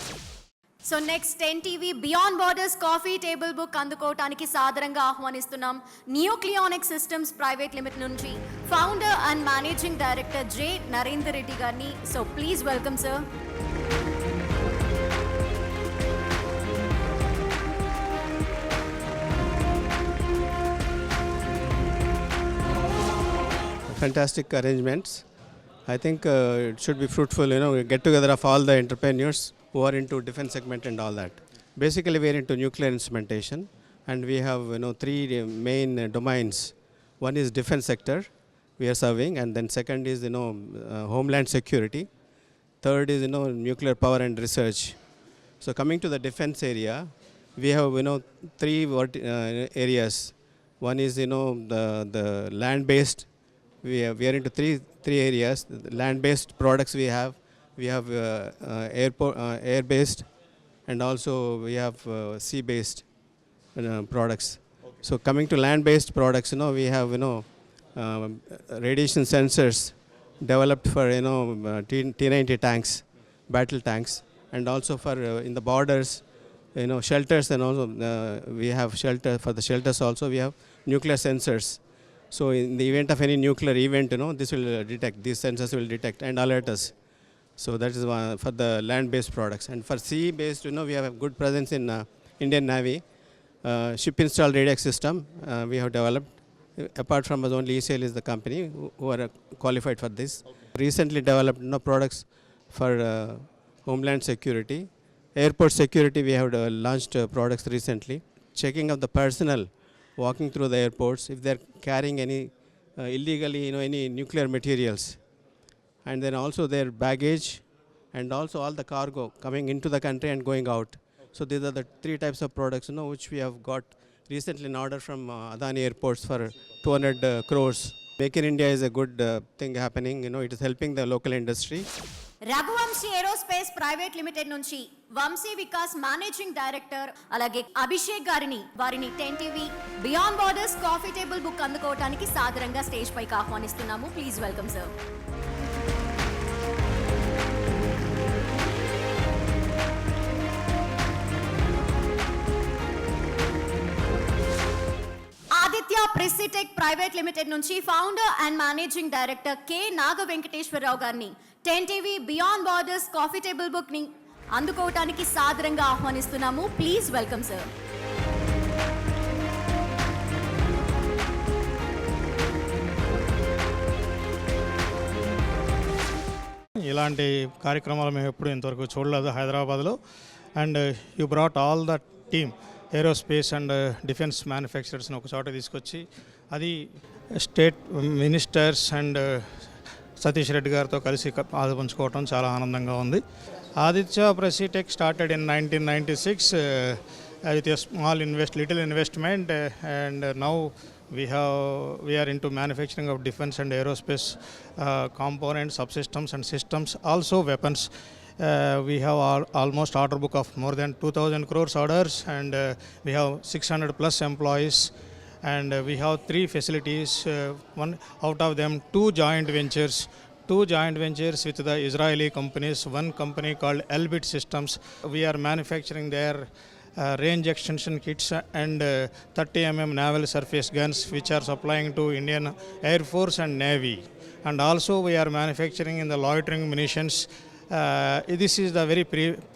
So next 10TV beyond borders coffee table book అందుకోవటానికి సాదరంగా ఆహ్వానిస్తున్నాం న్యూక్లియానిక్ సిస్టమ్స్ ప్రైవేట్ లిమిటెడ్ నుంచి founder and managing director J Narender Reddy గారిని. So please welcome sir. Fantastic arrangements. I think it should be fruitful, get together of all the entrepreneurs who are into defense segment and all that. Basically, we are into nuclear instrumentation, and we have 3 main domains. One is defense sector we are serving, and then second is homeland security. Third is nuclear power and research. So coming to the defense area, we have 3 areas. One is the land based. We are into three areas. Land-based products we have air-based, and also we have sea-based products. Okay. So coming to land-based products, we have radiation sensors developed for T-90 tanks, battle tanks, and also for in the borders, shelters, and also we have shelter for the shelters. Also we have nuclear sensors. So in the event of any nuclear event, this will detect, these sensors will detect and alert us. So that is for the land-based products. And for sea-based, we have a good presence in Indian Navy. Ship-installed radar system we have developed. Apart from us, only ECL is the company who are qualified for this. Okay. Recently developed products for homeland security. Airport security, we have launched products recently. Checking of the personnel walking through the airports, if they're carrying any illegally, any nuclear materials, and then also their baggage, and also all the cargo coming into the country and going out. So these are the 3 types of products, which we have got recently an order from Adani Airports for 200 crores. Make in India is a good thing happening. It is helping the local industry. Raghuvamshi aerospace private limited నుంచి Vamshi Vikas managing director అలాగే అభిషేక్ గారిని వారిని 10TV beyond borders coffee table book అందుకోవడానికి సాదరంగా stage పైకి ఆహ్వానిస్తున్నాము. Please welcome sir. Aditya Precitech private limited నుంచి founder and managing director K Naga Venkateswara Rao గారిని 10TV beyond borders coffee table book ని అందుకోవటానికి సాదరంగా ఆహ్వానిస్తున్నాము. Please welcome sir. ఇలాంటి కార్యక్రమాలు మేము ఎప్పుడు ఇంతవరకు చూడలేదు హైదరాబాద్లో. And you brought all the team aerospace and defence మ్యానుఫ్యాక్చరర్స్ని ఒక చోట తీసుకొచ్చి అది state ministers and Satish Reddy గారితో కలిసి ఆదరించుకోవటం చాలా ఆనందంగా ఉంది. Aditya Precitech started in 1996 with a small little investment, and now we are into manufacturing of defense and aerospace components, subsystems and systems, also weapons. We have almost order book of more than 2,000 crores orders, and we have 600 plus employees, and we have 3 facilities, one out of them 2 joint ventures with the Israeli companies, one company called Elbit Systems. We are manufacturing their range extension kits and 30 mm naval surface guns, which are supplying to Indian Air Force and Navy. And also we are manufacturing in the loitering munitions. This is the very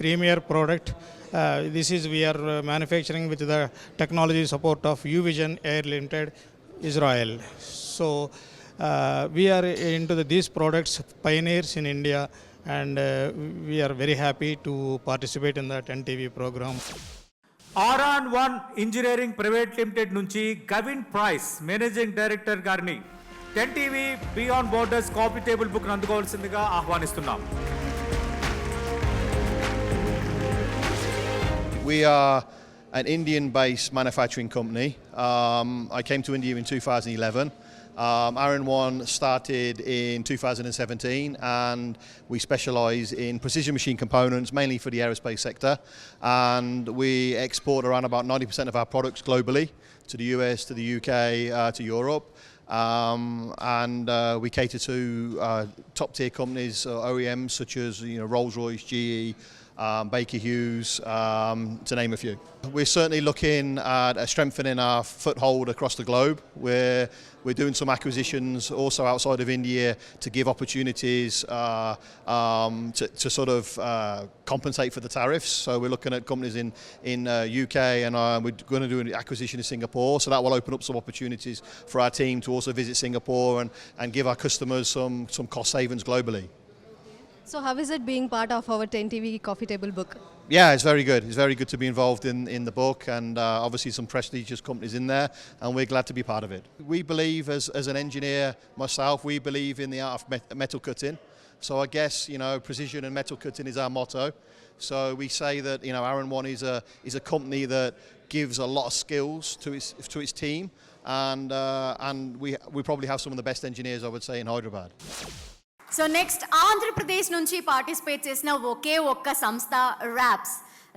premier product This is we are manufacturing with the technology support of UVision Air Limited, Israel. So we are into these products pioneers in India, and we are very happy to participate in the 10TV program. R&1 engineering private limited నుంచి Gavin Price managing director గారిని 10TV beyond borders coffee table book అందుకోవాల్సిందిగా ఆహ్వానిస్తున్నాం. We are an Indian-based manufacturing company. I came to India in 2011. R&1 started in 2017, and we specialise in precision machine components, mainly for the aerospace sector. And we export around about 90% of our products globally, to the US, to the UK, to Europe. And we cater to top-tier companies, OEMs such as Rolls-Royce, GE, Baker Hughes, to name a few. We're certainly looking at strengthening our foothold across the globe. We're doing some acquisitions also outside of India to give opportunities to sort of compensate for the tariffs. So we're looking at companies in UK, and we're going to do an acquisition in Singapore. So that will open up some opportunities for our team to also visit Singapore and give our customers some cost savings globally. So how is it being part of our 10TV coffee table book? Yeah, it's very good. It's very good to be involved in the book, and obviously some prestigious companies in there, and we're glad to be part of it. We believe, as an engineer myself, we believe in the art of metal cutting. So I guess, precision and metal cutting is our motto. So we say that, R&1 is a company that gives a lot of skills to its team, and we probably have some of the best engineers, I would say, in Hyderabad. So next Andhra Pradesh నుంచి participate చేసిన ఒకే ఒక్క సంస్థ RAPS.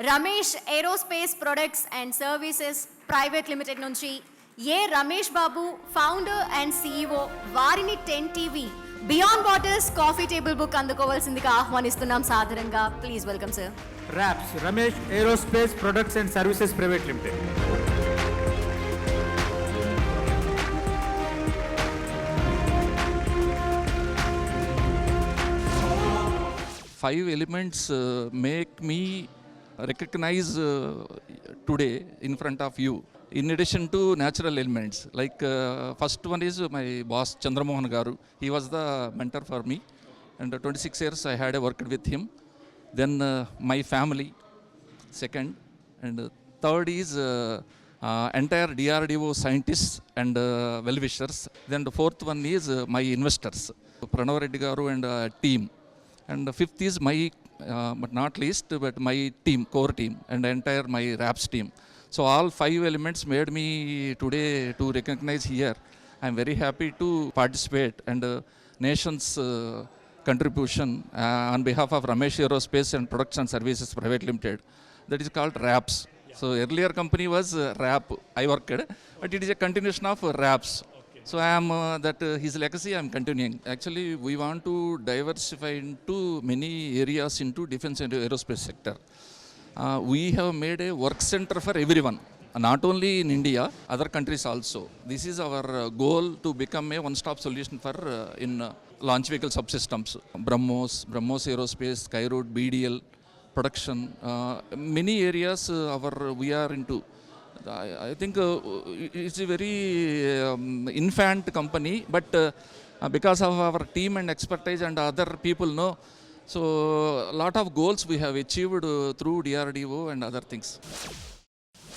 Ramesh aerospace products and services private limited నుంచి Ramesh Babu founder and CEO వారిని 10TV beyond borders coffee table book అందుకోవాల్సిందిగా ఆహ్వానిస్తున్నాం సాదరంగా. Please welcome sir. RAPS Ramesh aerospace products and services private limited. Five elements make me recognize today in front of you. In addition to natural elements, like first one is my boss Chandramohan Garu. He was the mentor for me, and 26 years I had worked with him. Then my family, second, and third is entire DRDO scientists and well-wishers. Then the fourth one is my investors, Pranav Reddy Garu and team. And the fifth is my, but not least, but my team, core team, and entire my RAPS team. So all five elements made me today to recognize here. I'm very happy to participate, and nation's contribution on behalf of Ramesh Aerospace and Products and Services Private Limited. That is called RAPS. So earlier company was RAP. I worked, but it is a continuation of RAPS. So I am his legacy I am continuing. Actually, we want to diversify into many areas into defense and aerospace sector. We have made a work center for everyone, not only in India, other countries also. This is our goal, to become a one-stop solution for in launch vehicle subsystems. BrahMos Aerospace, Skyroot, BDL, production, many areas we are into. I think it's a very infant company, but because of our team and expertise and other people know, so a lot of goals we have achieved through DRDO and other things.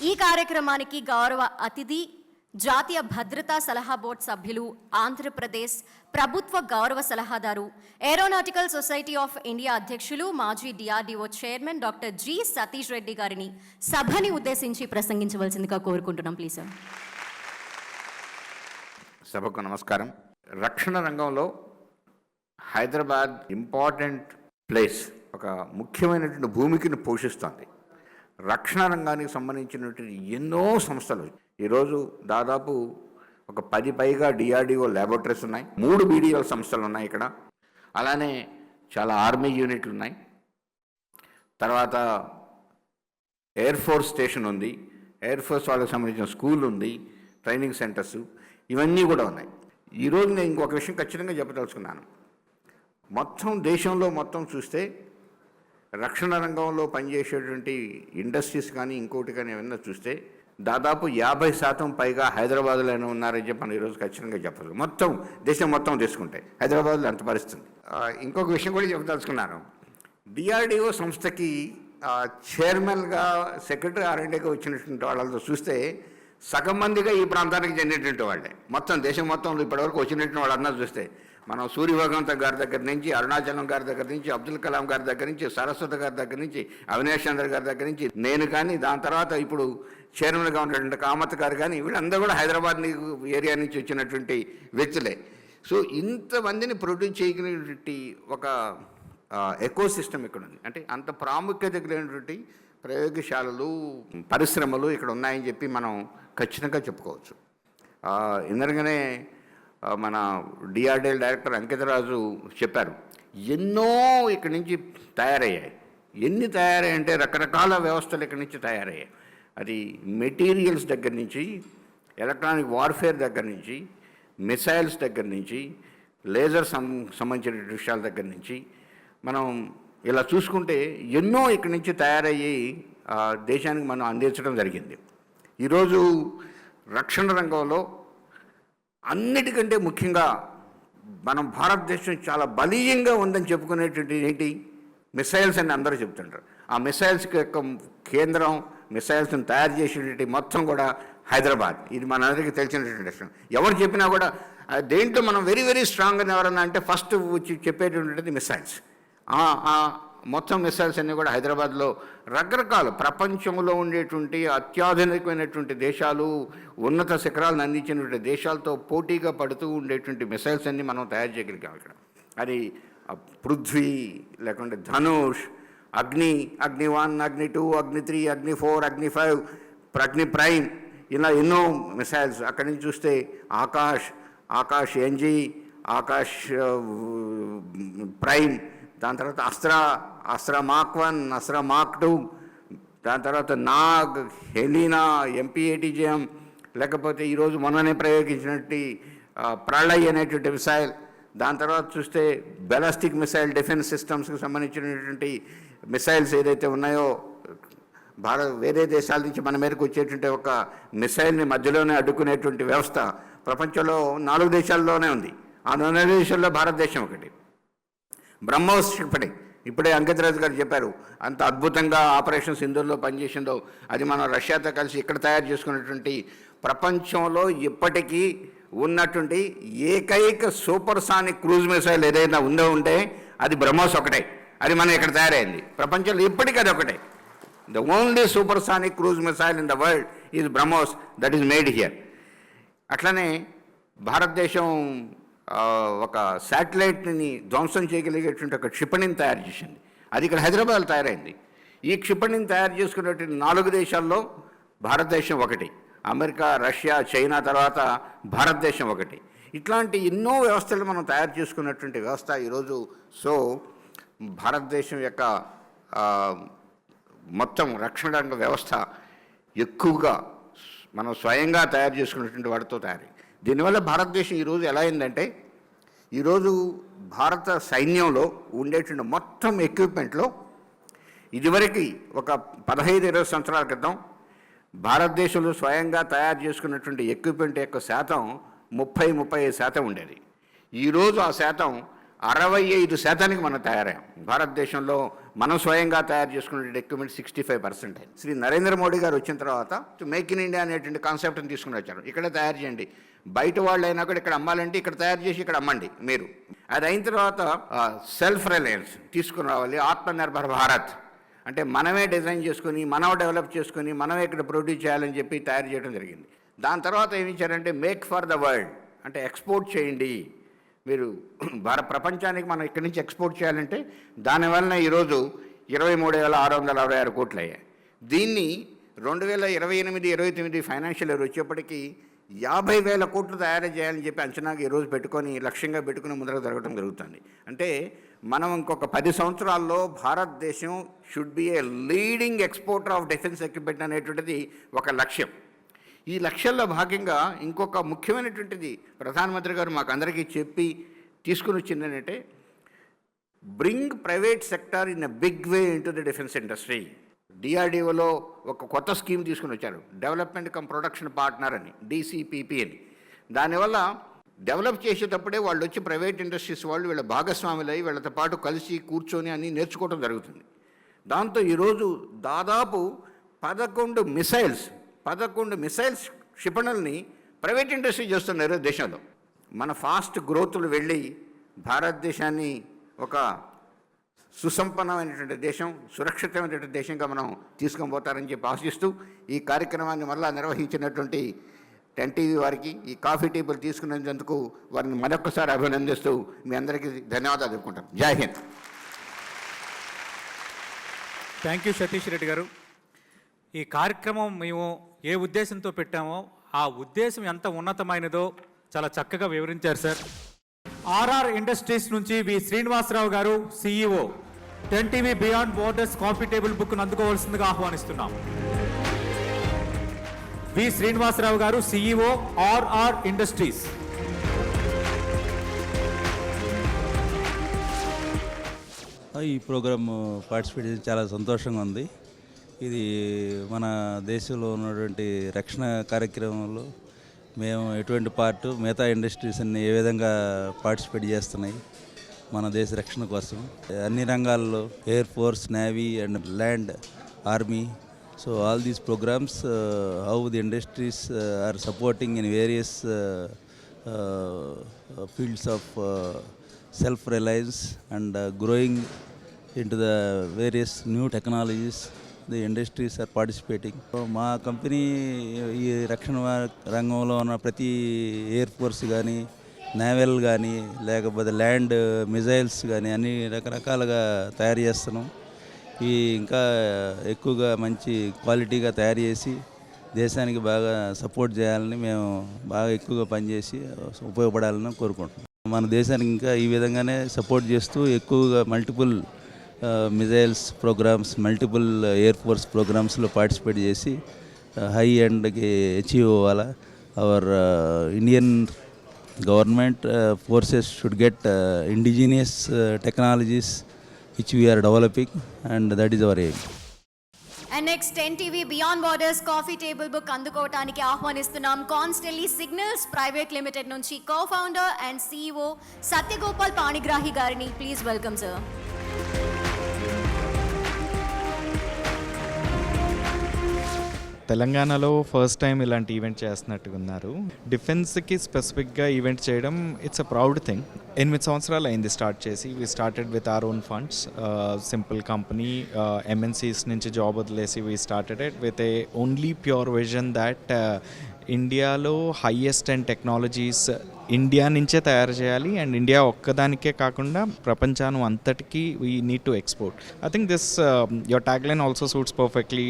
ఈ కార్యక్రమానికి గౌరవ అతిథి జాతీయ భద్రతా సలహా board సభ్యులు, ఆంధ్రప్రదేశ్ ప్రభుత్వ గౌరవ సలహాదారు, ఏరోనాటికల్ సొసైటీ ఆఫ్ ఇండియా అధ్యక్షులు, మాజీ DRDO chairman doctor G. Satish Reddy గారిని సభని ఉద్దేశించి ప్రసంగించవలసిందిగా కోరుకుంటున్నాం. Please sir. సభకు నమస్కారం. రక్షణ రంగంలో హైదరాబాద్ ఇంపార్టెంట్ ప్లేస్, ఒక ముఖ్యమైనటువంటి భూమికను పోషిస్తోంది. రక్షణ రంగానికి సంబంధించినటువంటి ఎన్నో సంస్థలు ఈరోజు దాదాపు ఒక 10 పైగా DRDO ల్యాబొరేటరీస్ ఉన్నాయి, 3 BDL సంస్థలు ఉన్నాయి ఇక్కడ. అలానే చాలా ఆర్మీ యూనిట్లు ఉన్నాయి. తర్వాత ఎయిర్ ఫోర్స్ స్టేషన్ ఉంది, ఎయిర్ ఫోర్స్ వాళ్ళకి సంబంధించిన స్కూల్ ఉంది, ట్రైనింగ్ సెంటర్స్, ఇవన్నీ కూడా ఉన్నాయి. ఈరోజు నేను ఇంకొక విషయం ఖచ్చితంగా చెప్పదలుచుకున్నాను. మొత్తం దేశంలో మొత్తం చూస్తే రక్షణ రంగంలో పనిచేసేటువంటి ఇండస్ట్రీస్ కానీ ఇంకోటి కానీ ఏమన్నా చూస్తే దాదాపు 50% పైగా హైదరాబాద్లోనే ఉన్నారని చెప్పి మనం ఈరోజు ఖచ్చితంగా చెప్పచ్చు. మొత్తం దేశం మొత్తం తీసుకుంటే హైదరాబాద్లో అంత పరిస్థితి. ఇంకొక విషయం కూడా చెప్పదలుచుకున్నాను. డిఆర్డిఓ సంస్థకి చైర్మన్గా సెక్రటరీ R&Dగా వచ్చినటువంటి వాళ్ళతో చూస్తే సగం మందిగా ఈ ప్రాంతానికి చెందినటువంటి వాళ్ళే. మొత్తం దేశం మొత్తంలో ఇప్పటివరకు వచ్చినటువంటి వాళ్ళందరూ చూస్తే మనం సూర్యభగవంత గారి దగ్గర నుంచి, అరుణాచలం గారి దగ్గర నుంచి, అబ్దుల్ కలాం గారి దగ్గర నుంచి, సరస్వతి గారి దగ్గర నుంచి, అవినాష్ చంద్ర గారి దగ్గర నుంచి, నేను కానీ, దాని తర్వాత ఇప్పుడు చైర్మన్గా ఉన్నటువంటి కామత్ గారు కానీ, వీళ్ళందరూ కూడా హైదరాబాద్ ఏరియా నుంచి వచ్చినటువంటి వ్యక్తులే. సో ఇంతమందిని ప్రొడ్యూస్ చేయగలిగినటువంటి ఒక ఎకో సిస్టమ్ ఇక్కడ ఉంది. అంటే అంత ప్రాముఖ్యత కలిగినటువంటి ప్రయోగశాలలు, పరిశ్రమలు ఇక్కడ ఉన్నాయని చెప్పి మనం ఖచ్చితంగా చెప్పుకోవచ్చు. ఇందరగానే మన డిఆర్డిఎల్ డైరెక్టర్ అంకితరాజు చెప్పారు, ఎన్నో ఇక్కడి నుంచి తయారయ్యాయి. ఎన్ని తయారయ్యాయంటే రకరకాల వ్యవస్థలు ఇక్కడి నుంచి తయారయ్యాయి. అది మెటీరియల్స్ దగ్గర నుంచి, ఎలక్ట్రానిక్ వార్ఫేర్ దగ్గర నుంచి, మిసైల్స్ దగ్గర నుంచి, లేజర్ సంబంధించిన విషయాల దగ్గర నుంచి మనం ఇలా చూసుకుంటే ఎన్నో ఇక్కడి నుంచి తయారయ్యి దేశానికి మనం అందించడం జరిగింది. ఈరోజు రక్షణ రంగంలో అన్నిటికంటే ముఖ్యంగా మనం భారతదేశం చాలా బలీయంగా ఉందని చెప్పుకునేటువంటి ఏంటి, మిసైల్స్ అని అందరూ చెప్తుంటారు. ఆ మిసైల్స్కి యొక్క కేంద్రం, మిసైల్స్ని తయారు చేసేటువంటి మొత్తం కూడా హైదరాబాద్. ఇది మనందరికీ తెలిసినటువంటి విషయం. ఎవరు చెప్పినా కూడా దేంట్లో మనం వెరీ వెరీ స్ట్రాంగ్ అని ఎవరన్నా అంటే ఫస్ట్ వచ్చి చెప్పేటువంటిది మిసైల్స్. మొత్తం మిసైల్స్ అన్నీ కూడా హైదరాబాద్లో రకరకాల ప్రపంచంలో ఉండేటువంటి అత్యాధునికమైనటువంటి దేశాలు, ఉన్నత శిఖరాలను అందించినటువంటి దేశాలతో పోటీగా పడుతూ ఉండేటువంటి మిసైల్స్ అన్నీ మనం తయారు చేయగలిగాం ఇక్కడ. అది పృథ్వీ, లేకుంటే ధనుష్, అగ్ని, అగ్ని 1, అగ్ని 2, అగ్ని 3, అగ్ని 4, అగ్ని 5, అగ్ని ప్రైమ్, ఇలా ఎన్నో మిసైల్స్. అక్కడి నుంచి చూస్తే ఆకాష్ NG, ఆకాష్ ప్రైమ్, దాని తర్వాత అస్త్ర మార్క్ 1, అస్త్ర మార్క్ 2, దాని తర్వాత నాగ్, హెలీనా, MPATGM, లేకపోతే ఈరోజు మొన్ననే ప్రయోగించినట్టు ప్రళయ్ అనేటువంటి మిసైల్. దాని తర్వాత చూస్తే బెలాస్టిక్ మిసైల్, డిఫెన్స్ సిస్టమ్స్కి సంబంధించినటువంటి మిసైల్స్ ఏదైతే ఉన్నాయో, వేరే దేశాల నుంచి మన మీదకి వచ్చేటువంటి ఒక మిసైల్ని మధ్యలోనే అడ్డుకునేటువంటి వ్యవస్థ ప్రపంచంలో 4 దేశాల్లోనే ఉంది. ఆ 4 దేశాల్లో భారతదేశం ఒకటి. బ్రహ్మోస్ ఇప్పుడే అంకితరాజు గారు చెప్పారు, అంత అద్భుతంగా ఆపరేషన్ సింధూర్లో పనిచేసిందో అది మనం రష్యాతో కలిసి ఇక్కడ తయారు చేసుకున్నటువంటి ప్రపంచంలో ఇప్పటికీ ఉన్నటువంటి ఏకైక సూపర్సానిక్ క్రూజ్ మిసైల్ ఏదైనా ఉంటే అది బ్రహ్మోస్ ఒకటే. అది మనం ఇక్కడ తయారైంది. ప్రపంచంలో ఇప్పటికీ అది ఒకటే. The only supersonic cruise missile in the world is BrahMos, that is made here. అట్లనే భారతదేశం ఒక శాటిలైట్ని ధ్వంసం చేయగలిగేటువంటి ఒక క్షిపణిని తయారు చేసింది. అది ఇక్కడ హైదరాబాద్లో తయారైంది. ఈ క్షిపణిని తయారు చేసుకున్నటువంటి 4 దేశాల్లో భారతదేశం ఒకటి. అమెరికా, రష్యా, చైనా తర్వాత భారతదేశం ఒకటి. ఇట్లాంటి ఎన్నో వ్యవస్థలు మనం తయారు చేసుకున్నటువంటి వ్యవస్థ ఈరోజు. సో భారతదేశం యొక్క మొత్తం రక్షణ రంగ వ్యవస్థ ఎక్కువగా మనం స్వయంగా తయారు చేసుకున్నటువంటి వాటితో తయారై, దీనివల్ల భారతదేశం ఈరోజు ఎలా అయిందంటే, ఈరోజు భారత సైన్యంలో ఉండేటువంటి మొత్తం ఎక్విప్మెంట్లో ఇదివరకు ఒక 15-20 సంవత్సరాల క్రితం భారతదేశంలో స్వయంగా తయారు చేసుకున్నటువంటి ఎక్విప్మెంట్ యొక్క శాతం 30-35% ఉండేది. ఈరోజు ఆ శాతం 65% మనం తయారయ్యాం. భారతదేశంలో మనం స్వయంగా తయారు చేసుకునే ఎక్విప్మెంట్ 65% అయింది. శ్రీ నరేంద్ర మోడీ గారు వచ్చిన తర్వాత మేక్ ఇన్ ఇండియా అనేటువంటి కాన్సెప్ట్ని తీసుకుని వచ్చారు. ఇక్కడే తయారు చేయండి, బయట వాళ్ళు అయినా కూడా ఇక్కడ అమ్మాలంటే ఇక్కడ తయారు చేసి ఇక్కడ అమ్మండి మీరు. అది అయిన తర్వాత సెల్ఫ్ రిలయన్స్ తీసుకుని రావాలి, ఆత్మనిర్భర్ భారత్ అంటే మనమే డిజైన్ చేసుకుని, మనం డెవలప్ చేసుకుని, మనమే ఇక్కడ ప్రొడ్యూస్ చేయాలని చెప్పి తయారు చేయడం జరిగింది. దాని తర్వాత ఏమి ఇచ్చారంటే మేక్ ఫర్ ద వరల్డ్ అంటే ఎక్స్పోర్ట్ చేయండి మీరు. ప్రపంచానికి మనం ఇక్కడి నుంచి ఎక్స్పోర్ట్ చేయాలంటే దానివల్ల ఈరోజు 23,666 కోట్లు అయ్యాయి. దీన్ని 2028-29 ఫైనాన్షియల్ ఇయర్ వచ్చేప్పటికీ 50,000 కోట్లు తయారు చేయాలని చెప్పి అంచనాగా ఈరోజు పెట్టుకొని, లక్ష్యంగా పెట్టుకుని ముందరకు జరగడం జరుగుతుంది. అంటే మనం ఇంకొక 10 సంవత్సరాల్లో భారతదేశం should be A leading exporter of defence equipment అనేటువంటిది ఒక లక్ష్యం. ఈ లక్ష్యంలో భాగంగా ఇంకొక ముఖ్యమైనటువంటిది ప్రధానమంత్రి గారు మాకు అందరికీ చెప్పి తీసుకుని వచ్చింది ఏంటంటే, bring private sector in a big way in to the defence industry. డిఆర్డిఓలో ఒక కొత్త స్కీమ్ తీసుకుని వచ్చారు, డెవలప్మెంట్ కమ్ ప్రొడక్షన్ పార్ట్నర్ అని, డిసిపిపి అని. దానివల్ల డెవలప్ చేసేటప్పుడే వాళ్ళు వచ్చి ప్రైవేట్ ఇండస్ట్రీస్ వాళ్ళు వీళ్ళ భాగస్వాములై వీళ్ళతో పాటు కలిసి కూర్చొని అన్నీ నేర్చుకోవడం జరుగుతుంది. దాంతో ఈరోజు దాదాపు 11 మిసైల్స్ క్షిపణుల్ని ప్రైవేట్ ఇండస్ట్రీ చేస్తున్నారు దేశంలో. మన ఫాస్ట్ గ్రోత్లు వెళ్ళి భారతదేశాన్ని ఒక సుసంపన్నమైనటువంటి దేశం, సురక్షితమైనటువంటి దేశంగా మనం తీసుకొని పోతారని చెప్పి ఆశిస్తూ ఈ కార్యక్రమాన్ని మళ్ళా నిర్వహించినటువంటి 10 టీవీ వారికి ఈ కాఫీ టేబుల్ తీసుకునేందుకు వారిని మరొకసారి అభినందిస్తూ మీ అందరికీ ధన్యవాదాలు చెప్పుకుంటాం. జై హింద్. థ్యాంక్ యూ సతీష్ రెడ్డి గారు. ఈ కార్యక్రమం మేము ఏ ఉద్దేశంతో పెట్టామో ఆ ఉద్దేశం ఎంత ఉన్నతమైనదో చాలా చక్కగా వివరించారు సార్. ఆర్ఆర్ ఇండస్ట్రీస్ నుంచి వి శ్రీనివాసరావు గారు CEO 10 TV beyond borders coffee table బుక్ను అందుకోవాల్సిందిగా ఆహ్వానిస్తున్నాం. వి శ్రీనివాసరావు గారు సిఇఓ ఆర్ఆర్ ఇండస్ట్రీస్. ఈ ప్రోగ్రామ్ పార్టిసిపేట్ చేసి చాలా సంతోషంగా ఉంది. ఇది మన దేశంలో ఉన్నటువంటి రక్షణ కార్యక్రమంలో మేము ఎటువంటి పార్ట్ మిగతా ఇండస్ట్రీస్ అన్ని ఏ విధంగా పార్టిసిపేట్ చేస్తున్నాయి మన దేశ రక్షణ కోసం అన్ని రంగాల్లో, air force, navy and land, army. So all these programmes how the industries are supporting in various fields of self-reliance and growing into the various new technologies. The industries are participating. మా company ఈ రక్షణ రంగంలో ఉన్న ప్రతి air force కానీ, naval కానీ, లేకపోతే land missiles కానీ అన్ని రకరకాలుగా తయారు చేస్తున్నాం. ఇవి ఇంకా ఎక్కువగా మంచి క్వాలిటీగా తయారు చేసి దేశానికి బాగా సపోర్ట్ చేయాలని మేము బాగా ఎక్కువగా పనిచేసి ఉపయోగపడాలని కోరుకుంటున్నాం. మన దేశానికి ఇంకా ఈ విధంగానే సపోర్ట్ చేస్తూ ఎక్కువగా multiple missiles programmes, multiple air force ప్రోగ్రామ్స్లో పార్టిసిపేట్ చేసి హై ఎండ్కి అచీవ్ అవ్వాలా. Our Indian government forces should get indigenous technologies which we are developing, and that is our aim. And next 10 TV beyond borders coffee table book అందుకోవడానికి ఆహ్వానిస్తున్నాం Constelli signals private limited నుంచి co-founder and CEO Satyagopal Panigrahi గారిని. Please welcome sir. తెలంగాణలో first time ఇలాంటి event చేస్తున్నట్టుగా ఉన్నారు. డిఫెన్స్కి స్పెసిఫిక్గా event చేయడం ఇట్స్ అ ప్రౌడ్ థింగ్. 8 సంవత్సరాలు అయింది స్టార్ట్ చేసి. We started with our own funds, simple company, MNCs నుంచి జాబ్ వదిలేసి we started it with a only pure vision that ఇండియాలో హైయెస్ట్ అండ్ టెక్నాలజీస్ ఇండియా నుంచే తయారు చేయాలి. అండ్ ఇండియా ఒక్కదానికే కాకుండా ప్రపంచాన్ని అంతటికీ we need to export. I think this your tag line also suits perfectly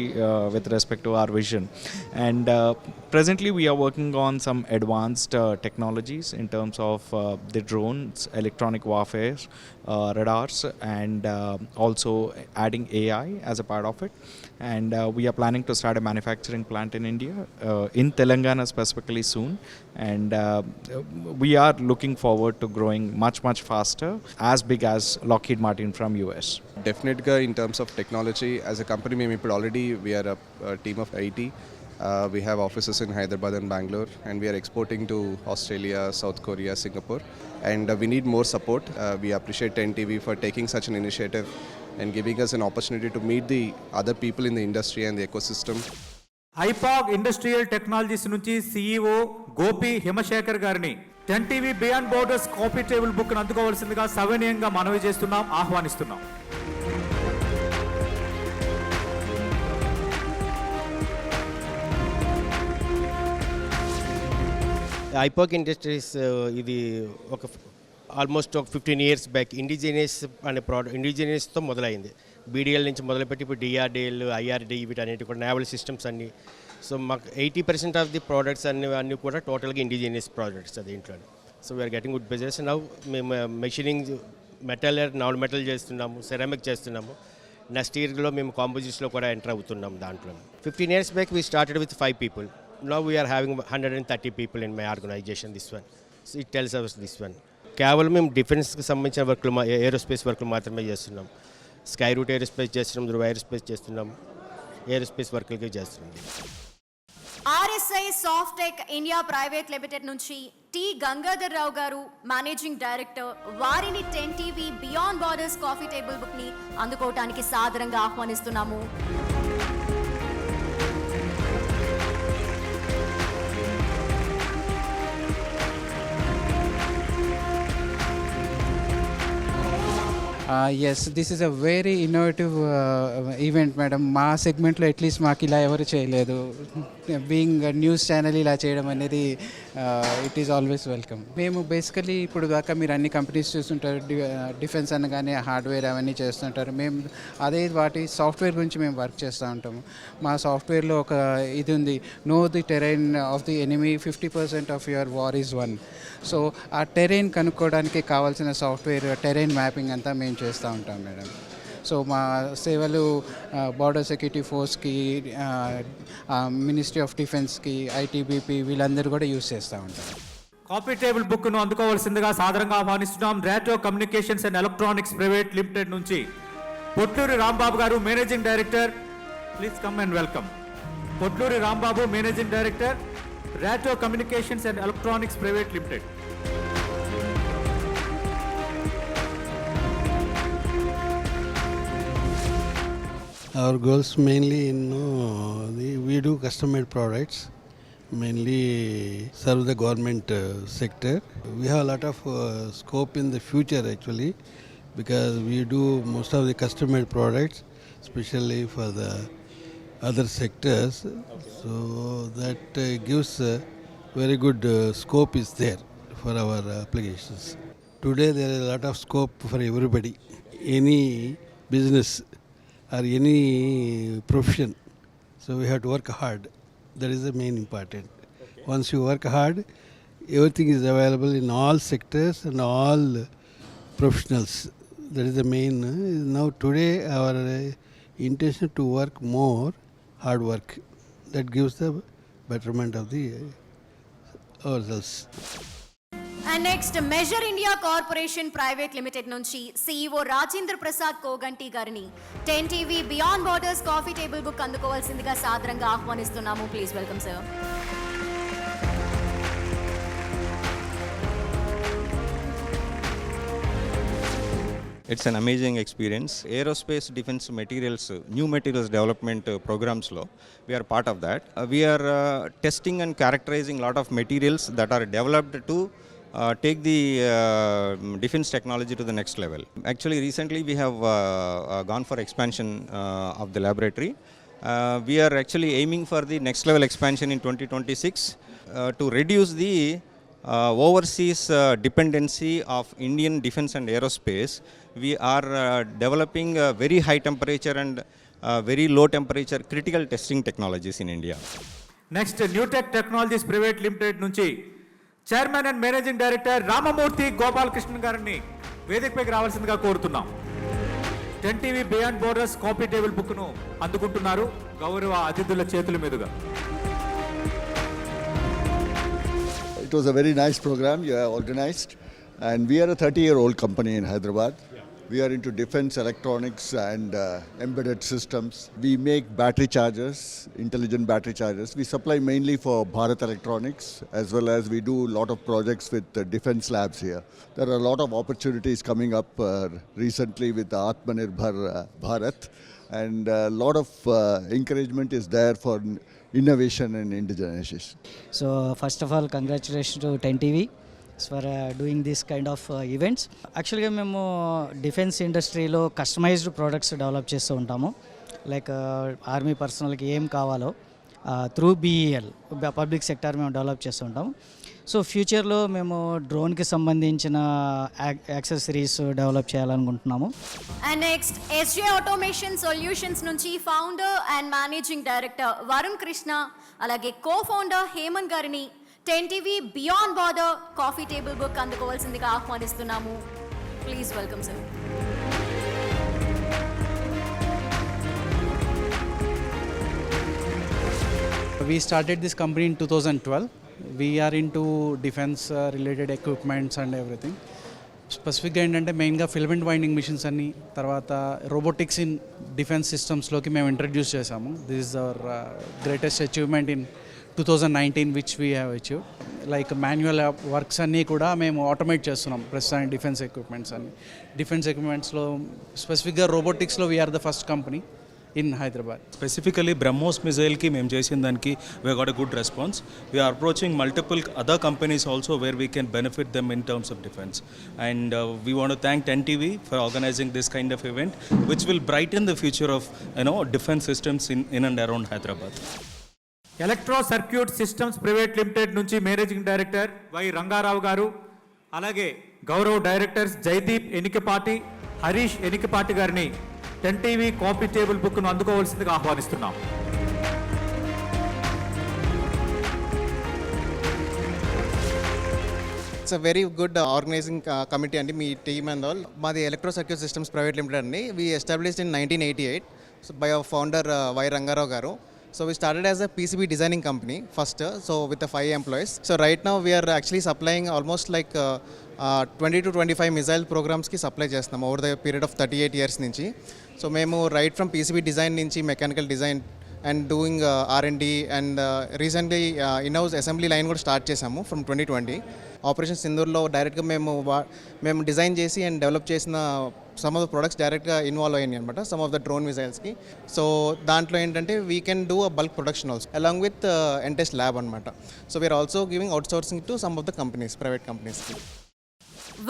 with respect to our vision. And presently we are working on some advanced technologies in terms of the drones, electronic warfare, radars, and also adding AI as a part of it. And we are planning to start a manufacturing plant in India, in Telangana specifically soon. And we are looking forward to growing much faster, as big as Lockheed Martin from US. Definitely in terms of technology, as a company we are a team of 80. We have offices in Hyderabad and Bangalore, and we are exporting to Australia, South Korea, Singapore, and we need more support. We appreciate 10 TV for taking such an initiative and giving us an opportunity to meet the other people in the industry and the ecosystem. ఐపాగ్ industrial technologies నుంచి CEO Gopi Himasekhar గారిని 10 TV beyond borders coffee table బుక్ను అందుకోవాల్సిందిగా సవినయంగా మనవి చేస్తున్నాం, ఆహ్వానిస్తున్నాం. I-PAC industries ఇది ఒక ఆల్మోస్ట్ ఒక 15 years బ్యాక్ ఇండిజినియస్ అనే ఇండిజినియస్తో మొదలైంది. బీడీఎల్ నుంచి మొదలుపెట్టి ఇప్పుడు డిఆర్డిఎల్, ఐఆర్డి, వీటన్నిటి కూడా నేవల్ సిస్టమ్స్ అన్నీ. సో మాకు 80% ఆఫ్ ది ప్రోడక్ట్స్ అన్నీ కూడా టోటల్గా ఇండిజినియస్ ప్రోడక్ట్స్ అది ఇంట్లో. So we're getting good business. Now మేము మెషినింగ్ మెటల్, నాన్ మెటల్ చేస్తున్నాము, సెరామిక్ చేస్తున్నాము. నెక్స్ట్ ఇయర్లో మేము కాంపోజిట్స్లో కూడా ఎంటర్ అవుతున్నాం దాంట్లో. 15 years back we started with 5 people. Now we are having 130 people in my organization, this one. So it tells us this one. కేవలం మేము డిఫెన్స్కి సంబంధించిన వర్క్లు ఏరోస్పేస్ వర్క్లు మాత్రమే చేస్తున్నాం. స్కై రూట్ ఏరోస్పేస్ చేస్తున్నాం, ధృవ ఏరోస్పేస్ చేస్తున్నాం, ఏరోస్పేస్ వర్క్లకి చేస్తున్నాం. RSI Softech India private limited నుంచి T Gangadhar Rao garu managing director, వారిని 10 TV beyond borders coffee table book ని అందుకోవటానికి సాదరంగా ఆహ్వానిస్తున్నాము. Yes, this is a very innovative event madam. మా సెగ్మెంట్లో అట్లీస్ట్ మాకు ఇలా ఎవరు చేయలేదు. బీయింగ్ న్యూస్ ఛానల్ ఇలా చేయడం అనేది ఇట్ ఈస్ ఆల్వేస్ వెల్కమ్. మేము బేసికలీ ఇప్పుడు దాకా మీరు అన్ని కంపెనీస్ చూస్తుంటారు, డిఫెన్స్ అనగానే హార్డ్వేర్ అవన్నీ చేస్తుంటారు. మేము అదే వాటి సాఫ్ట్వేర్ గురించి మేము వర్క్ చేస్తూ ఉంటాము. మా సాఫ్ట్వేర్లో ఒక ఇది ఉంది, know the terrain of the enemy, 50% of your war is one. So ఆ టెరైన్ కనుక్కోవడానికి కావాల్సిన సాఫ్ట్వేర్ టెరైన్ మ్యాపింగ్ అంతా మేము చేస్తూ ఉంటాం మేడం. సో మా సేవలు బార్డర్ సెక్యూరిటీ ఫోర్స్కి, మినిస్ట్రీ ఆఫ్ డిఫెన్స్కి, ఐటీబీపీ వీళ్ళందరూ కూడా యూజ్ చేస్తూ ఉంటారు. కాఫీ టేబుల్ బుక్ను అందుకోవాల్సిందిగా సాదరంగా ఆహ్వానిస్తున్నాం. రేటో communications and electronics private limited నుంచి పొట్లూరి రాంబాబు గారు, managing director. Please come and welcome. Potluri Rambabu, managing director, రేటో communications and electronics private limited. Our goals mainly we do custom made products, mainly serve the government sector. We have a lot of scope in the future actually, because we do most of the custom made products, especially for the other sectors. So that gives very good scope is there for our applications. Today there is a lot of scope for everybody, any business or any profession. So we have to work hard. That is the main important. Once you work hard, everything is available in all sectors and all professionals. That is the main. Now today our intention to work more, hard work. That gives the betterment of the ourselves. And next measure India corporation private limited నుంచి CEO Rajendra Prasad Koganti గారిని 10 TV beyond borders coffee table book అందుకోవాల్సిందిగా సాదరంగా ఆహ్వానిస్తున్నాము. Please welcome sir. It's an amazing experience. Aerospace defense materials, new materials development programs law, we are part of that. We are testing and characterizing a lot of materials that are developed to take the defense technology to the next level. Actually, recently we have gone for expansion of the laboratory. We are actually aiming for the next level expansion in 2026 to reduce the overseas dependency of Indian defense and aerospace. We are developing very high temperature and very low temperature critical testing technologies in India. Next Newtech technologies private limited నుంచి chairman and managing director Ramamurthy Gopalakrishna గారిని వేదికపైకి రావాల్సిందిగా కోరుతున్నాం. 10 TV beyond borders coffee table బుక్ను అందుకుంటున్నారు గౌరవ అతిథుల చేతుల మీదుగా. It was a very nice program you have organized, and we are a 30-year-old company in Hyderabad. We are into defense electronics and embedded systems. We make battery chargers, intelligent battery chargers. We supply mainly for Bharat Electronics, as well as we do a lot of projects with defense labs here. There are a lot of opportunities coming up recently with the Atmanirbhar Bharat, and a lot of encouragement is there for innovation and indigenization. So first of all, congratulations to 10 TV for doing this kind of events. Actually మేము defence ఇండస్ట్రీలో customized products develop చేస్తూ ఉంటాము. Like army పర్సనల్కి ఏం కావాలో through BEL public sector మేము develop చేస్తూ ఉంటాము. సో ఫ్యూచర్లో మేము డ్రోన్కి సంబంధించిన యాక్సెసరీస్ డెవలప్ చేయాలనుకుంటున్నాము. And next SJ automation solutions నుంచి founder and managing director Varun Krishna, అలాగే కో ఫౌండర్ హేమంత్ గారిని 10 TV beyond border coffee table book అందుకోవాల్సిందిగా ఆహ్వానిస్తున్నాము. Please welcome sir. We started this company in 2012. We are into defense related equipments and everything. స్పెసిఫిక్గా ఏంటంటే మెయిన్గా filament winding machines అన్ని, తర్వాత robotics in defence సిస్టమ్స్లోకి మేము ఇంట్రడ్యూస్ చేసాము. This is our greatest achievement in 2019 which we have achieved. Like manual works అన్నీ కూడా మేము ఆటోమేట్ చేస్తున్నాం ప్రస్తుతానికి. డిఫెన్స్ ఎక్విప్మెంట్స్లో స్పెసిఫిక్గా రోబోటిక్స్లో we're the first company in Hyderabad. Specifically BrahMos missile ki మేము చేసిన దానికి we got a good response. We are approaching multiple other companies also where we can benefit them in terms of defense, and we want to thank 10TV for organizing this kind of event which will brighten the future of defense systems in and around Hyderabad. Electro circuit systems private limited నుంచి managing director Y Ranga Rao గారు, అలాగే గౌరవ directors Jayadeep Enikapati, Harish Enikapati గారిని 10TV coffee table బుక్ను అందుకోవాల్సిందిగా ఆహ్వానిస్తున్నాం. It's a very good organizing committee అండి, మీ టీమ్ అండ్ ఆల్. మాది electro circuit systems private limited అండి. We established in 1988 by our founder Y Ranga Rao గారు. So we started as a PCB designing company first, so with the 5 employees. So right now we are actually supplying almost like 20 to 25 missile programs ki supply chestunam over the period of 38 years nunchi. So memu right from PCB design nunchi mechanical design and doing R&D and recently in-house assembly line కూడా start చేసాము from 2020. Operation సింధూర్లో డైరెక్ట్గా మేము design చేసి and develop చేసిన some of the products డైరెక్ట్గా involve అయ్యాయి అనమాట, సమ్ ఆఫ్ ద డ్రోన్ మిసైల్స్కి. సో దాంట్లో ఏంటంటే we can do a bulk production also along with ఎంటెస్ట్ ల్యాబ్ అనమాట. So we're also giving out sourcing to some of the companies, private కంపెనీస్కి.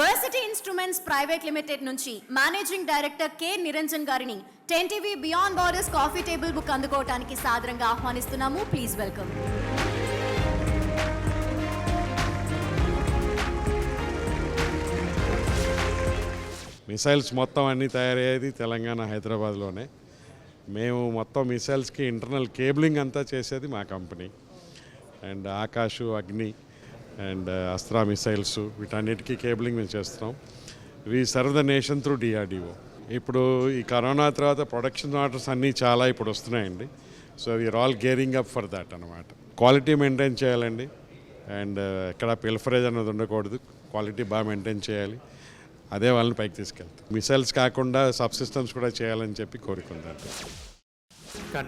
Varsity instruments private limited నుంచి managing director K Niranjan గారిని 10TV beyond borders coffee table book అందుకోవడానికి సాదరంగా ఆహ్వానిస్తున్నాము. Please welcome. Missiles మొత్తం అన్నీ తయారయ్యేది తెలంగాణ హైదరాబాద్లోనే. మేము మొత్తం మిసైల్స్కి ఇంటర్నల్ కేబులింగ్ అంతా చేసేది మా company. And Akash, Agni and Astra missiles వీటన్నిటికీ కేబులింగ్ మేము చేస్తున్నాం. We serve the nation through DRDO. ఇప్పుడు ఈ కరోనా తర్వాత ప్రొడక్షన్ ఆర్డర్స్ అన్నీ చాలా ఇప్పుడు వస్తున్నాయండి. So we're all gearing up for that అనమాట. క్వాలిటీ మెయింటైన్ చేయాలండి, అండ్ ఎక్కడ పిల్ఫరేజ్ అన్నది ఉండకూడదు, క్వాలిటీ బాగా మెయింటైన్ చేయాలి. అదే వాళ్ళని పైకి తీసుకెళ్తాం. మిసైల్స్ కాకుండా సబ్ సిస్టమ్స్ కూడా చేయాలని చెప్పి కోరుకుంటారు.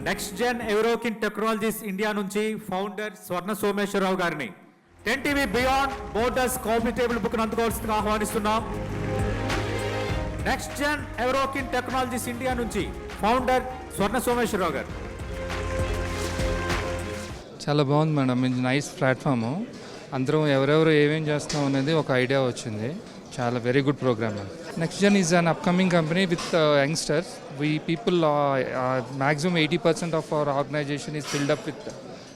Next gen Aerokin technologies India నుంచి ఫౌండర్ స్వర్ణ సోమేశ్వరరావు గారిని 10TV beyond borders coffee table book అందుకోవాల్సిందిగా ఆహ్వానిస్తున్నాం. Next gen Aerokin technologies India నుంచి ఫౌండర్ స్వర్ణ సోమేశ్వరరావు గారు. చాలా బాగుంది మేడం, ఇది నైస్ ప్లాట్ఫాము. అందరం ఎవరెవరు ఏమేం చేస్తాం అనేది ఒక ఐడియా వచ్చింది. చాలా very good programme. Next gen is an upcoming company with youngsters. We people maximum 80% of our organization is filled up with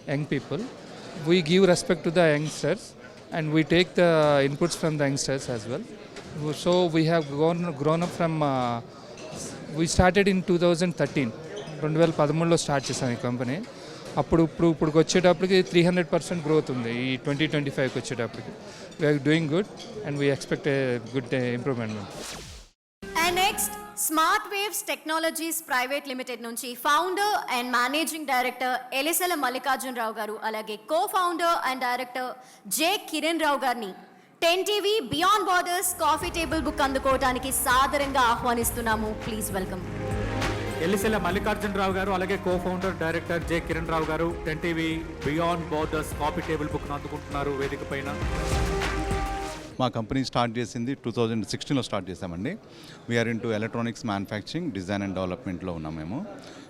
young people. We give respect to the youngsters and we take the inputs from the youngsters as well. So we have grown up from we started in 2013. 2013లో start చేసాం ఈ company. ఇప్పుడు వచ్చేటప్పటికి 300% growth ఉంది. ఈ 2025కి వచ్చేటప్పటికి we're doing good and we expect a good improvement. And next smart waves technologies private limited నుంచి founder and managing director Elisela Mallikarjun Rao గారు, అలాగే co founder and director J Kiran Rao గారిని 10TV beyond borders coffee table book అందుకోవడానికి సాదరంగా ఆహ్వానిస్తున్నాము. Please welcome. Elisela Mallikarjun Rao గారు, అలాగే co founder director J Kiran Rao గారు 10TV beyond borders coffee table book అందుకుంటున్నారు వేదిక పైన. మా కంపెనీ స్టార్ట్ చేసింది 2016లో స్టార్ట్ చేసామండి. We're into electronics manufacturing, design and డెవలప్మెంట్లో ఉన్నాం మేము.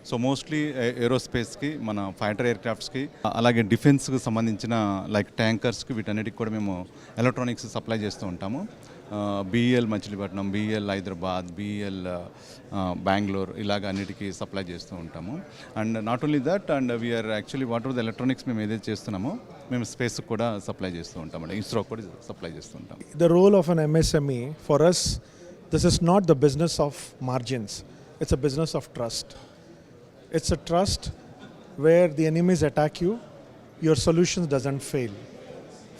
సో మోస్ట్లీ ఏరోస్పేస్కి, మన ఫైటర్ ఎయిర్ క్రాఫ్ట్స్కి, అలాగే డిఫెన్స్కి సంబంధించిన లైక్ ట్యాంకర్స్కి, వీటన్నిటికి కూడా మేము ఎలక్ట్రానిక్స్ సప్లై చేస్తూ ఉంటాము. BEL Machilipatnam, BEL Hyderabad, BEL Bengaluru, ఇలాగ అన్నిటికీ సప్లై చేస్తూ ఉంటాము. And not only that, and we're actually what are the electronics మేము ఏదైతే చేస్తున్నామో మేము స్పేస్కి కూడా సప్లై చేస్తూ ఉంటామండి. ఇస్రో కూడా సప్లై చేస్తూ ఉంటాం. The role of an MSME, for us, this is not the business of margins. It's a business of trust. It's a trust where the enemies attack you, your solutions doesn't fail.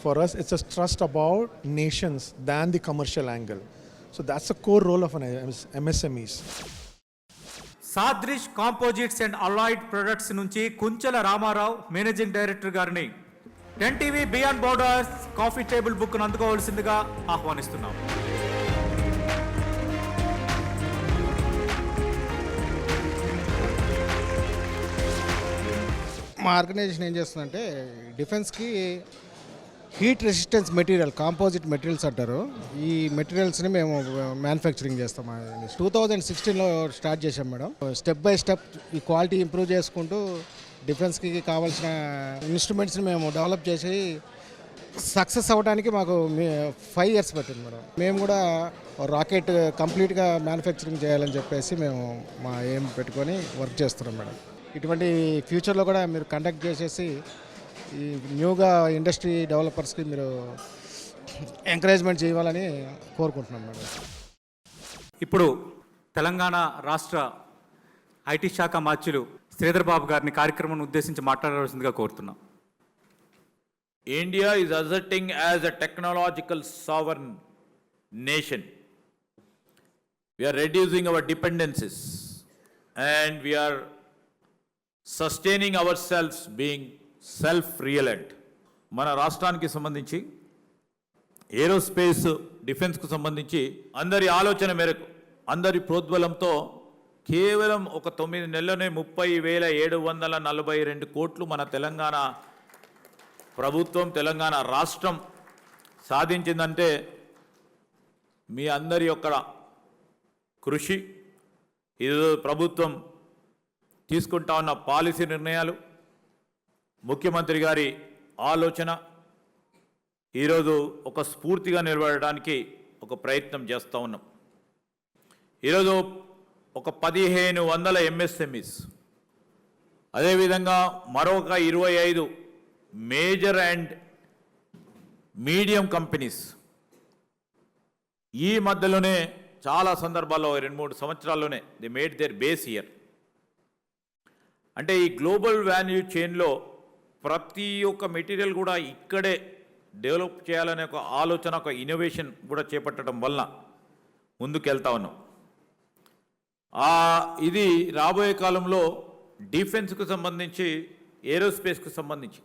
For us, it's a trust about nations than the commercial angle. So that's the core role of an MSMEs. సాద్రిష్ composites and alloyed products నుంచి Kunchela Rama Rao managing director గారిని 10TV beyond borders coffee table book అందుకోవాల్సిందిగా ఆహ్వానిస్తున్నాం. మా organization ఏం చేస్తుందంటే డిఫెన్స్కి heat resistance material, composite materials అంటారు, ఈ మెటీరియల్స్ని మేము మ్యానుఫ్యాక్చరింగ్ చేస్తాం. 2016లో స్టార్ట్ చేసాం మేడం. స్టెప్ బై స్టెప్ ఈ క్వాలిటీ ఇంప్రూవ్ చేసుకుంటూ డిఫెన్స్కి కావాల్సిన ఇన్స్ట్రుమెంట్స్ని మేము డెవలప్ చేసి సక్సెస్ అవ్వడానికి మాకు 5 years పట్టింది మేడం. మేము కూడా రాకెట్ కంప్లీట్గా మ్యానుఫ్యాక్చరింగ్ చేయాలని చెప్పేసి మేము మా ఎయిమ్ పెట్టుకొని వర్క్ చేస్తున్నాం మేడం. ఇటువంటి ఫ్యూచర్లో కూడా మీరు కండక్ట్ చేసేసి ఈ న్యూగా ఇండస్ట్రీ డెవలపర్స్కి మీరు ఎంకరేజ్మెంట్ చేయాలని కోరుకుంటున్నాం మేడం. ఇప్పుడు తెలంగాణ రాష్ట్ర ఐటీ శాఖ మార్చులు శ్రీధర్ బాబు గారిని కార్యక్రమాన్ని ఉద్దేశించి మాట్లాడవలసిందిగా కోరుతున్నాం. India is asserting as a technological sovereign nation. We are reducing our dependencies and we are sustaining ourselves being self-reliant. మన రాష్ట్రానికి సంబంధించి ఏరోస్పేస్ డిఫెన్స్కు సంబంధించి అందరి ఆలోచన మేరకు, అందరి ప్రోద్బలంతో కేవలం ఒక 9 నెలలోనే 30,742 కోట్లు మన తెలంగాణ ప్రభుత్వం, తెలంగాణ రాష్ట్రం సాధించిందంటే మీ అందరి యొక్క కృషి, ఇది ప్రభుత్వం తీసుకుంటా ఉన్న పాలసీ నిర్ణయాలు, ముఖ్యమంత్రి గారి ఆలోచన ఈరోజు ఒక స్ఫూర్తిగా నిలబడడానికి ఒక ప్రయత్నం చేస్తూ ఉన్నాం. ఈరోజు ఒక 1500 MSMEs, అదేవిధంగా మరొక 25 మేజర్ అండ్ మీడియం కంపెనీస్ ఈ మధ్యలోనే చాలా సందర్భాల్లో 2-3 సంవత్సరాల్లోనే they made their base year. అంటే ఈ గ్లోబల్ వాల్యూ చైన్లో ప్రతి ఒక్క మెటీరియల్ కూడా ఇక్కడే డెవలప్ చేయాలనే ఒక ఆలోచన, ఒక ఇన్నోవేషన్ కూడా చేపట్టడం వల్ల ముందుకెళ్తా ఉన్నాం. ఇది రాబోయే కాలంలో డిఫెన్స్కు సంబంధించి, ఏరోస్పేస్కు సంబంధించి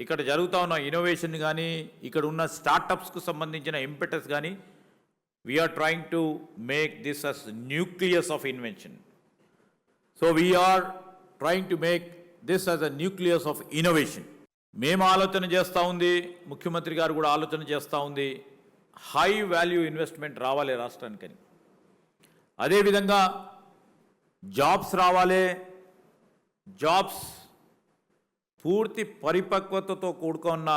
ఇక్కడ జరుగుతూ ఉన్న ఇన్నోవేషన్ కానీ, ఇక్కడ ఉన్న స్టార్టప్స్కు సంబంధించిన ఇంపెటస్ కానీ, we're trying to make this as nucleus of invention. So we're trying to make this as a nucleus of innovation. మేము ఆలోచన చేస్తూ ఉంది, ముఖ్యమంత్రి గారు కూడా ఆలోచన చేస్తూ ఉంది, హై వాల్యూ ఇన్వెస్ట్మెంట్ రావాలి రాష్ట్రానికని. అదేవిధంగా జాబ్స్ రావాలి, జాబ్స్ పూర్తి పరిపక్వతతో కూడుకున్న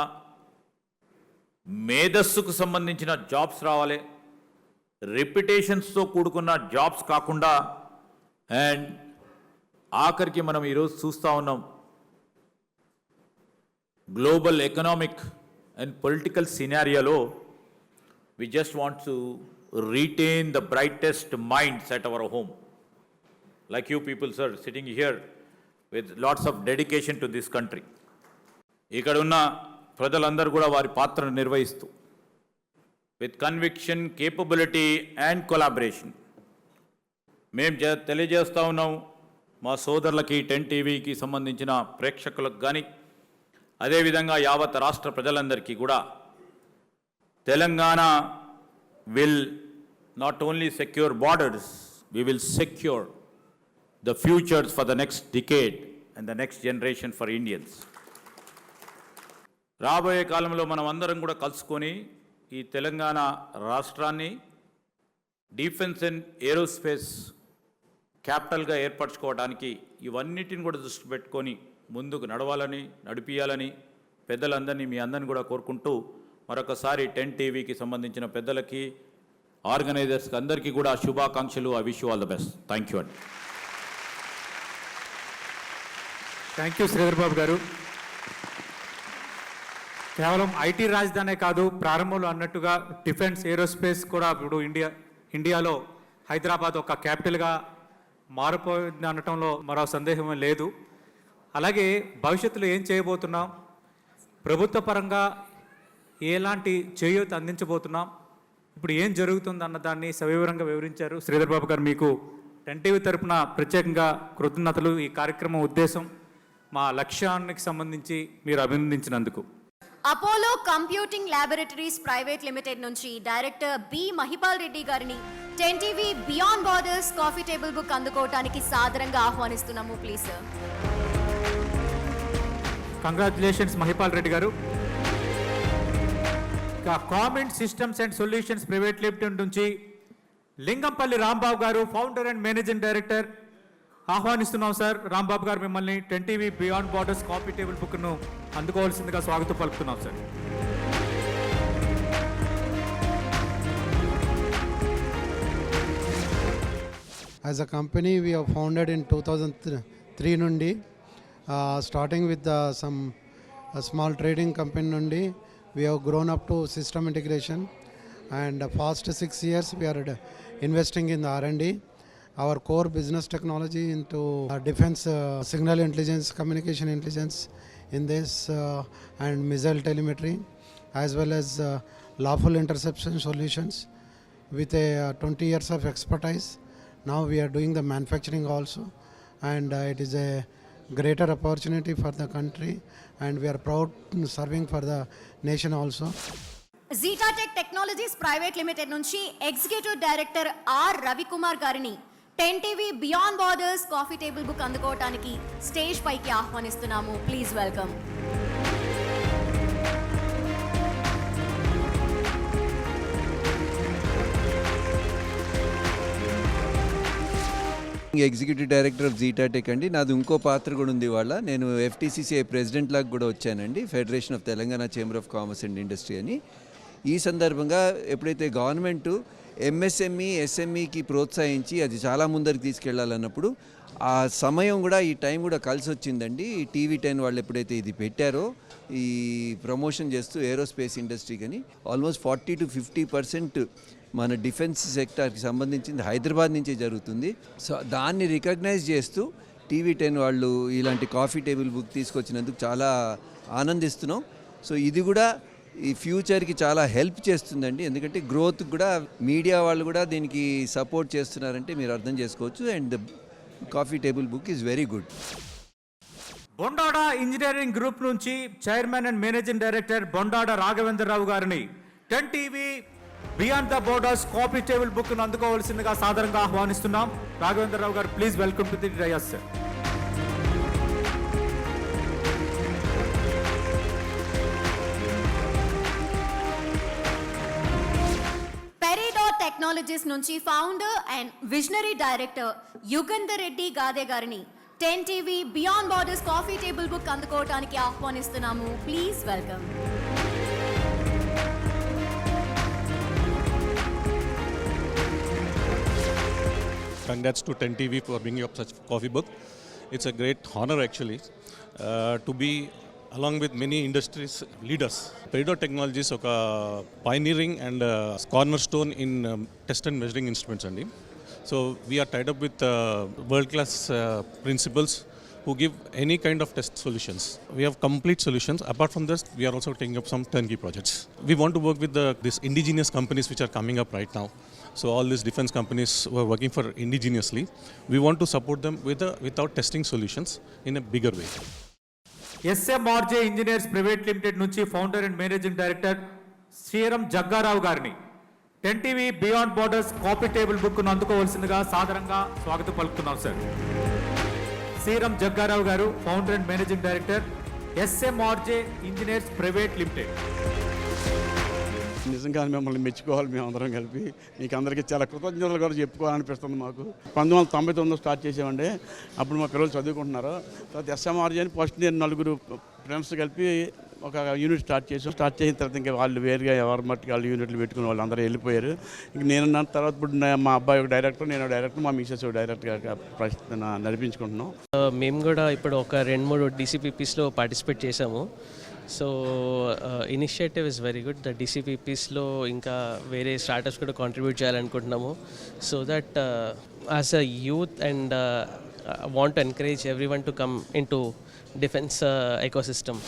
మేధస్సుకు సంబంధించిన జాబ్స్ రావాలి, రెప్యుటేషన్స్తో కూడుకున్న జాబ్స్ కాకుండా. అండ్ ఆఖరికి మనం ఈరోజు చూస్తూ ఉన్నాం, గ్లోబల్ ఎకనామిక్ అండ్ పొలిటికల్ సినారియోలో we just want to retain the brightest minds at our home. Like you people, sir, sitting here with lots of dedication to this country. ఇక్కడ ఉన్న ప్రజలందరూ కూడా వారి పాత్రను నిర్వహిస్తూ with conviction, capability and collaboration. మేము తెలియజేస్తూ ఉన్నాం మా సోదరులకి, 10 టీవీకి సంబంధించిన ప్రేక్షకులకు కానీ, అదేవిధంగా యావత్ రాష్ట్ర ప్రజలందరికీ కూడా Telangana will not only secure borders, we will secure the futures for the next decade and the next generation for Indians. రాబోయే కాలంలో మనం అందరం కూడా కలుసుకొని ఈ తెలంగాణ రాష్ట్రాన్ని డిఫెన్స్ అండ్ ఏరోస్పేస్ క్యాపిటల్గా ఏర్పరచుకోవడానికి ఇవన్నిటిని కూడా దృష్టి పెట్టుకొని ముందుకు నడిపియాలని పెద్దలందరినీ, మీ అందరిని కూడా కోరుకుంటూ మరొకసారి 10 టీవీకి సంబంధించిన పెద్దలకి, ఆర్గనైజర్స్కి అందరికీ కూడా శుభాకాంక్షలు. I wish you all the best. Thank you అండి. థ్యాంక్ యూ శ్రీధర్ బాబు గారు. కేవలం ఐటీ రాజధానే కాదు, ప్రారంభంలో అన్నట్టుగా డిఫెన్స్, ఏరోస్పేస్ కూడా ఇప్పుడు ఇండియాలో హైదరాబాద్ ఒక క్యాపిటల్గా మారిపోయింది అనటంలో మరో సందేహం లేదు. అలాగే భవిష్యత్తులో ఏం చేయబోతున్నాం, ప్రభుత్వ పరంగా ఎలాంటి చేయూత అందించబోతున్నాం, ఇప్పుడు ఏం జరుగుతుంది అన్నదాన్ని సవివరంగా వివరించారు శ్రీధర్ బాబు గారు. మీకు 10 టీవీ తరపున ప్రత్యేకంగా కృతజ్ఞతలు. ఈ కార్యక్రమం ఉద్దేశం, మా లక్ష్యానికి సంబంధించి మీరు అభినందించినందుకు. Apollo computing laboratories private limited నుంచి డైరెక్టర్ బి మహిపాల్ రెడ్డి గారిని 10 TV beyond borders coffee table book అందుకోవటానికి సాదరంగా ఆహ్వానిస్తున్నాము. Please sir. Congratulations Mahipal Reddy గారు. ఇక కామెంట్ systems and solutions private limited నుంచి లింగంపల్లి రాంబాబు గారు, ఫౌండర్ అండ్ మేనేజింగ్ డైరెక్టర్, ఆహ్వానిస్తున్నాం సార్. రాంబాబు గారు మిమ్మల్ని 10 TV beyond borders coffee table బుక్ను అందుకోవాల్సిందిగా స్వాగతం పలుకుతున్నాం sir. As a company, we have founded in 2003 nundi, starting with some small trading company nundi, we have grown up to system integration, and past 6 years we are investing in the R&D. Our core business technology into defense, signal intelligence, communication intelligence in this, and missile telemetry, as well as lawful interception solutions with a 20 years of expertise. Now we are doing the manufacturing also, and it is a greater opportunity for the country, and we are proud serving for the nation also. Zetatech technologies private limited నుంచి executive director R Ravi Kumar గారిని 10 TV beyond borders coffee table book అందుకోవడానికి stage పైకి ఆహ్వానిస్తున్నాము. Please welcome. Executive director of Zetatech అండి. నాది ఇంకో పాత్ర కూడా ఉంది. ఇవాళ నేను FTCCI ప్రెసిడెంట్ లాగా కూడా వచ్చానండి, federation of Telangana chamber of commerce and industry అని. ఈ సందర్భంగా ఎప్పుడైతే గవర్నమెంట్ MSME, SMEకి ప్రోత్సహించి అది చాలా ముందరికి తీసుకెళ్లాలన్నప్పుడు ఆ సమయం కూడా, ఈ టైం కూడా కలిసి వచ్చిందండి. ఈ TV10 వాళ్ళు ఎప్పుడైతే ఇది పెట్టారో, ఈ ప్రమోషన్ చేస్తూ ఏరోస్పేస్ ఇండస్ట్రీ కానీ ఆల్మోస్ట్ 40 to 50% మన డిఫెన్స్ సెక్టార్కి సంబంధించింది హైదరాబాద్ నుంచే జరుగుతుంది. సో దాన్ని రికగ్నైజ్ చేస్తూ TV10 వాళ్ళు ఇలాంటి కాఫీ టేబుల్ బుక్ తీసుకొచ్చినందుకు చాలా ఆనందిస్తున్నాం. సో ఇది కూడా ఈ ఫ్యూచర్కి చాలా హెల్ప్ చేస్తుందండి, ఎందుకంటే గ్రోత్ కూడా మీడియా వాళ్ళు కూడా దీనికి సపోర్ట్ చేస్తున్నారంటే మీరు అర్థం చేసుకోవచ్చు. And the coffee table book is very good. Bondada engineering group నుంచి chairman and managing director Bondada Raghavendra Rao గారిని 10 TV beyond the borders coffee table book ను అందుకోవాల్సిందిగా సాదరంగా ఆహ్వానిస్తున్నాం. రాఘవేంద్రరావు గారు, please welcome to the dais sir. Peridot technologies నుంచి founder and visionary director Yugandhar Reddy Gade గారిని 10 TV beyond borders coffee table book అందుకోవడానికి ఆహ్వానిస్తున్నాము. Please welcome. Congrats to 10 TV for bringing up such coffee book. It's a great honor actually to be along with many industries leaders. Peridot Technologies oka pioneering and cornerstone in test and measuring instruments andi. So we are tied up with world class principals who give any kind of test solutions. We have complete solutions. Apart from this, we are also taking up some turnkey projects. We want to work with these indigenous companies which are coming up right now. So all these defense companies who are working for indigenously, we want to support them without testing solutions in a bigger way. SMRJ engineers private limited నుంచి founder and managing director Sriram Jagga Rao గారిని 10 TV beyond borders coffee table book ను అందుకోవాల్సిందిగా సాదరంగా స్వాగతం పలుకుతున్నాం sir. Sriram Jagga Rao గారు, founder and managing director SMRJ engineers private limited. నిజంగా మిమ్మల్ని మెచ్చుకోవాలి. మేము అందరం కలిపి మీకు అందరికీ చాలా కృతజ్ఞతలు కూడా చెప్పుకోవాలనిపిస్తుంది. మాకు 1999 స్టార్ట్ చేసామండి. అప్పుడు మా పిల్లలు చదువుకుంటున్నారు. తర్వాత SMRJ అని ఫస్ట్ నేను 4 ఫ్రెండ్స్ కలిపి ఒక యూనిట్ స్టార్ట్ చేసాం. స్టార్ట్ చేసిన తర్వాత ఇంకా వాళ్ళు వేరుగా ఎవరి మట్టుకు వాళ్ళు యూనిట్లు పెట్టుకుని వాళ్ళు అందరూ వెళ్ళిపోయారు. ఇంక నేను తర్వాత ఇప్పుడు మా అబ్బాయి ఒక డైరెక్టర్, నేను డైరెక్టర్, మా మిసెస్ ఒక డైరెక్టర్గా నడిపించుకుంటున్నాం. మేము కూడా ఇప్పుడు ఒక 2-3 DCPPస్లో పార్టిసిపేట్ చేసాము. So initiative is very good. The DCPPస్లో ఇంకా వేరే స్టార్టప్స్ కూడా కాంట్రిబ్యూట్ చేయాలనుకుంటున్నాము. So that as a youth and want to encourage everyone to come in to defence ecosystem.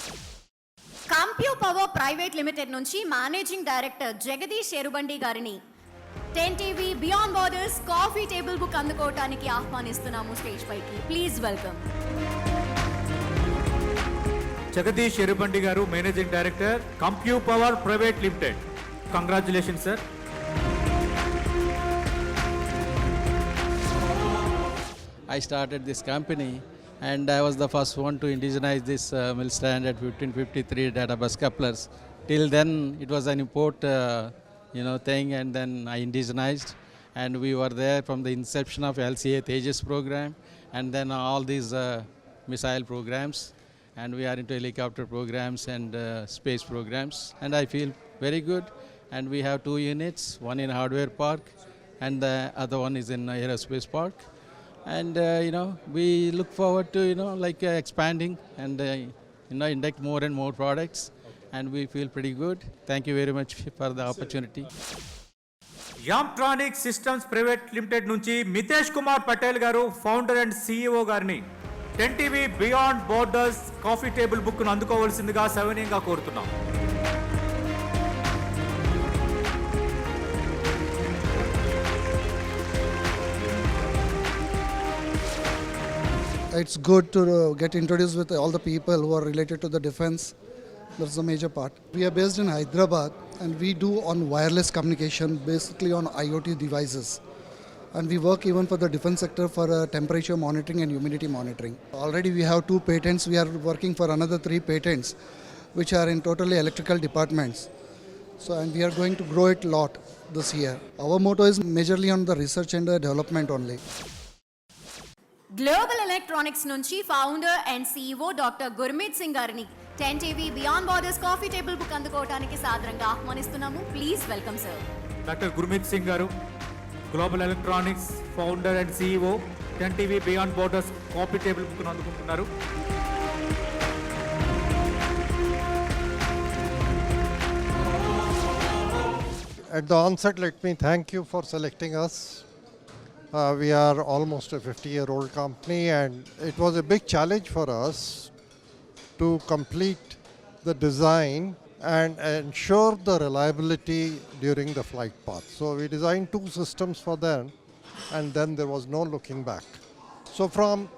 Compu power private limited నుంచి మేనేజింగ్ డైరెక్టర్ జగదీష్ ఎరుబండి గారిని 10 TV beyond borders coffee table book అందుకోవడానికి ఆహ్వానిస్తున్నాము stage పైకి. Please welcome. Jagadish Erubandi గారు, managing director Compu power private limited. Congratulation sir. I started this company and I was the first one to indigenize this mill stand at 1553 data bus couplers. Till then, it was an import, thing, and then I indigenized, and we were there from the inception of LCA Tejas program, and then all these missile programs, and we are into helicopter programs and space programs, and I feel very good. And we have 2 units, one in hardware park, and the other one is in aerospace park. And we look forward to expanding and induct more and more products, and we feel pretty good. Thank you very much for the opportunity. Antronic systems private limited నుంచి మితేష్ కుమార్ పటేల్ గారు founder and CEO గారిని 10TV beyond borders coffee table బుక్ను అందుకోవాల్సిందిగా సవినయంగా కోరుతున్నాం. It's good to get introduced with all the people who are related to the defense. That's the major part. We are based in Hyderabad and we do on wireless communication, basically on IoT devices. And we work even for the defense sector for temperature monitoring and humidity monitoring. Already we have 2 patents. We are working for another 3 patents, which are in totally electrical departments. So, and we are going to grow it a lot this year. Our motto is majorly on the research and development only. Global electronics నుంచి founder and CEO doctor Gurmeet Singh గారిని 10TV beyond borders coffee table book అందుకోవడానికి సాదరంగా ఆహ్వానిస్తున్నాము. Please welcome sir. Doctor Gurmeet Singh గారు global electronics founder and CEO 10TV beyond borders coffee table బుక్ను అందుకుంటున్నారు. At the onset, let me thank you for selecting us. We are almost a 50-year-old company, and it was a big challenge for us to complete the design and ensure the reliability during the flight path. So we designed 2 systems for them, and then there was no looking back. So from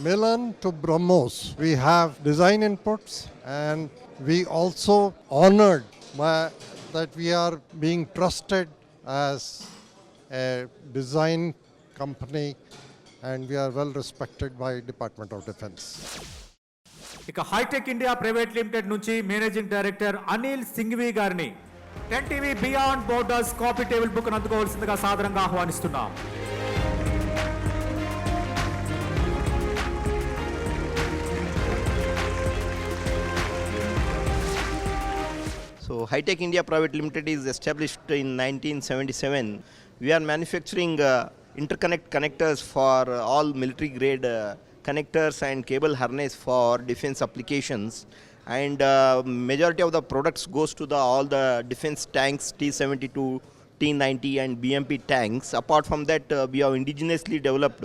Milan to BrahMos, we have design inputs, and we also honored that we are being trusted as a design company, and we are well respected by Department of Defense. ఇక hitech India private limited నుంచి managing director Anil Singhvi గారిని 10TV beyond borders coffee table book అందుకోవాల్సిందిగా సాదరంగా ఆహ్వానిస్తున్నాం. So High-Tech India Private Limited is established in 1977. We are manufacturing interconnect connectors for all military grade connectors and cable harness for defense applications. And majority of the products goes to all the defense tanks, T-72, T-90 and BMP tanks. Apart from that, we have indigenously developed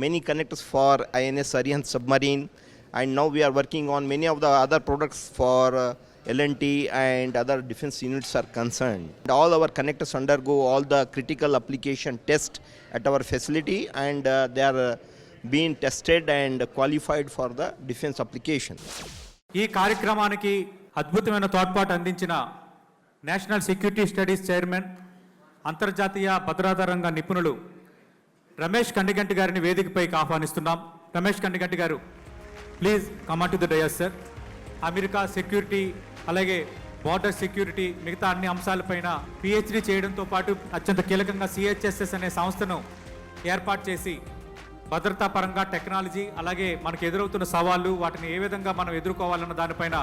many connectors for INS Arihant submarine, and now we are working on many of the other products for L&T and other defense units are concerned. All our connectors undergo all the critical application test at our facility, and they are being tested and qualified for the defense application. ఈ కార్యక్రమానికి అద్భుతమైన తోడ్పాటు అందించిన national security studies chairman, అంతర్జాతీయ భద్రతా రంగ నిపుణులు రమేష్ కండిగంటి గారిని వేదికపైకి ఆహ్వానిస్తున్నాం. రమేష్ కండిగంటి గారు, please come to the dais sir. America security, అలాగే బార్డర్ సెక్యూరిటీ, మిగతా అన్ని అంశాలపైన PhD చేయడంతో పాటు అత్యంత కీలకంగా CHSS అనే సంస్థను ఏర్పాటు చేసి భద్రతా పరంగా టెక్నాలజీ, అలాగే మనకు ఎదురవుతున్న సవాళ్ళు, వాటిని ఏ విధంగా మనం ఎదుర్కోవాలన్న దానిపైన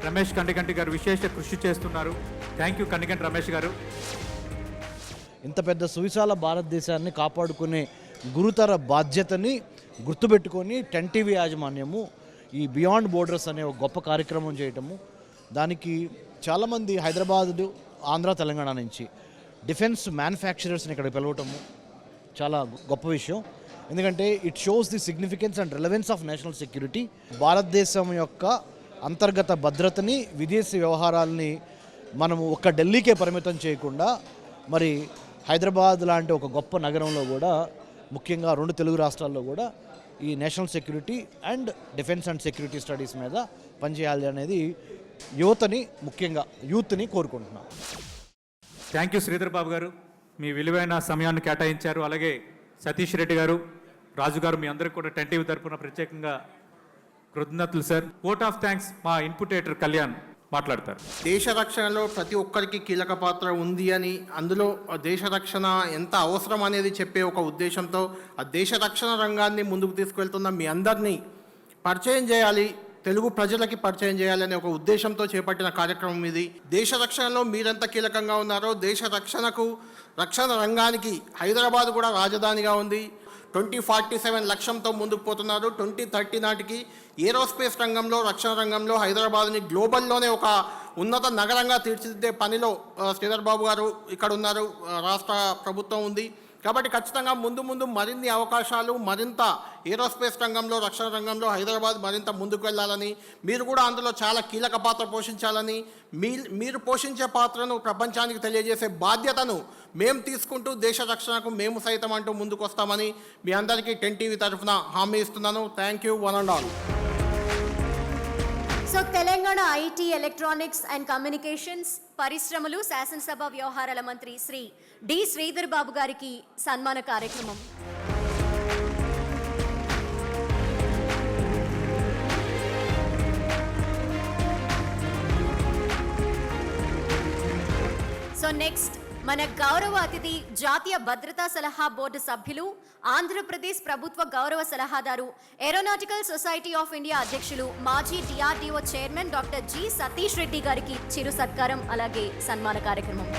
రమేష్ కండిగంటి గారు విశేష కృషి చేస్తున్నారు. థ్యాంక్ యూ కండిగంటి రమేష్ గారు. ఇంత పెద్ద సువిశాల భారతదేశాన్ని కాపాడుకునే గురుతర బాధ్యతని గుర్తుపెట్టుకొని 10TV యాజమాన్యము ఈ బియాండ్ బోర్డర్స్ అనే ఒక గొప్ప కార్యక్రమం చేయటము, దానికి చాలామంది హైదరాబాద్, ఆంధ్ర, తెలంగాణ నుంచి డిఫెన్స్ మ్యానుఫ్యాక్చరర్స్ని ఇక్కడ పిలవటము చాలా గొప్ప విషయం. ఎందుకంటే it shows the significance and relevance of national security. భారతదేశం యొక్క అంతర్గత భద్రతని, విదేశీ వ్యవహారాలని మనము ఒక్క ఢిల్లీకే పరిమితం చేయకుండా మరి హైదరాబాద్ లాంటి ఒక గొప్ప నగరంలో కూడా, ముఖ్యంగా 2 తెలుగు రాష్ట్రాల్లో కూడా ఈ national security and defence and security studies మీద పనిచేయాలి అనేది యువతని, ముఖ్యంగా యూత్ని కోరుకుంటున్నాం. థ్యాంక్ యూ శ్రీధర్ బాబు గారు, మీ విలువైన సమయాన్ని కేటాయించారు. అలాగే సతీష్ రెడ్డి గారు, రాజు గారు, మీ అందరికీ కూడా 10TV తరఫున ప్రత్యేకంగా కృతజ్ఞతలు సార్. ఓట్ ఆఫ్ థ్యాంక్స్ మా ఇన్పుటేటర్ కళ్యాణ్ మాట్లాడతారు. దేశ రక్షణలో ప్రతి ఒక్కరికి కీలక పాత్ర ఉంది అని, అందులో దేశ రక్షణ ఎంత అవసరం అనేది చెప్పే ఒక ఉద్దేశంతో ఆ దేశ రక్షణ రంగాన్ని ముందుకు తీసుకెళ్తున్న మీ అందరినీ పరిచయం చేయాలి, తెలుగు ప్రజలకి పరిచయం చేయాలనే ఒక ఉద్దేశంతో చేపట్టిన కార్యక్రమం ఇది. దేశ రక్షణలో మీరెంత కీలకంగా ఉన్నారో దేశ రక్షణ రంగానికి హైదరాబాద్ కూడా రాజధానిగా ఉంది. 2047 లక్ష్యంతో ముందుకు పోతున్నారు. 2030 నాటికి ఏరోస్పేస్ రంగంలో, రక్షణ రంగంలో హైదరాబాద్ని గ్లోబల్లోనే ఒక ఉన్నత నగరంగా తీర్చిదిద్దే పనిలో శ్రీధర్ బాబు గారు ఇక్కడ ఉన్నారు, రాష్ట్ర ప్రభుత్వం ఉంది. కాబట్టి ఖచ్చితంగా ముందు మరిన్ని అవకాశాలు, మరింత ఏరోస్పేస్ రంగంలో, రక్షణ రంగంలో హైదరాబాద్ మరింత ముందుకు వెళ్ళాలని, మీరు కూడా అందులో చాలా కీలక పాత్ర పోషించాలని, మీరు పోషించే పాత్రను ప్రపంచానికి తెలియజేసే బాధ్యతను మేము తీసుకుంటూ దేశ రక్షణకు మేము సైతం అంటూ ముందుకు వస్తామని మీ అందరికీ 10 టీవీ తరఫున హామీ ఇస్తున్నాను. Thank you one and all. So Telangana IT, electronics and communications, పరిశ్రమలు, శాసనసభ వ్యవహారాల మంత్రి శ్రీ డి శ్రీధర్ బాబు గారికి సన్మాన కార్యక్రమం. సో నెక్స్ట్ మన గౌరవ అతిథి జాతీయ భద్రతా సలహా బోర్డు సభ్యులు, ఆంధ్రప్రదేశ్ ప్రభుత్వ గౌరవ సలహాదారు, ఏరోనాటికల్ సొసైటీ ఆఫ్ ఇండియా అధ్యక్షులు, మాజీ DRDO chairman doctor G Satish Reddy గారికి చిరు సత్కారం, అలాగే సన్మాన కార్యక్రమం.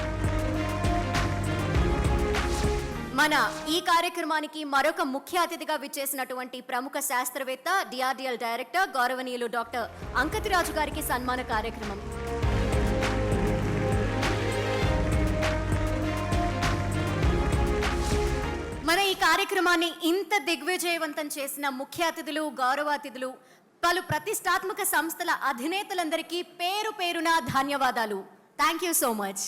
మన ఈ కార్యక్రమానికి మరొక ముఖ్య అతిథిగా విచ్చేసినటువంటి ప్రముఖ శాస్త్రవేత్త, DRDL డైరెక్టర్ గౌరవనీయులు డాక్టర్ అంకతిరాజు గారికి సన్మాన కార్యక్రమం. మన ఈ కార్యక్రమాన్ని ఇంత దిగ్విజయవంతం చేసిన ముఖ్య అతిథులు, గౌరవ అతిథులు, పలు ప్రతిష్టాత్మక సంస్థల అధినేతలందరికీ పేరు పేరున ధన్యవాదాలు. Thank you so much.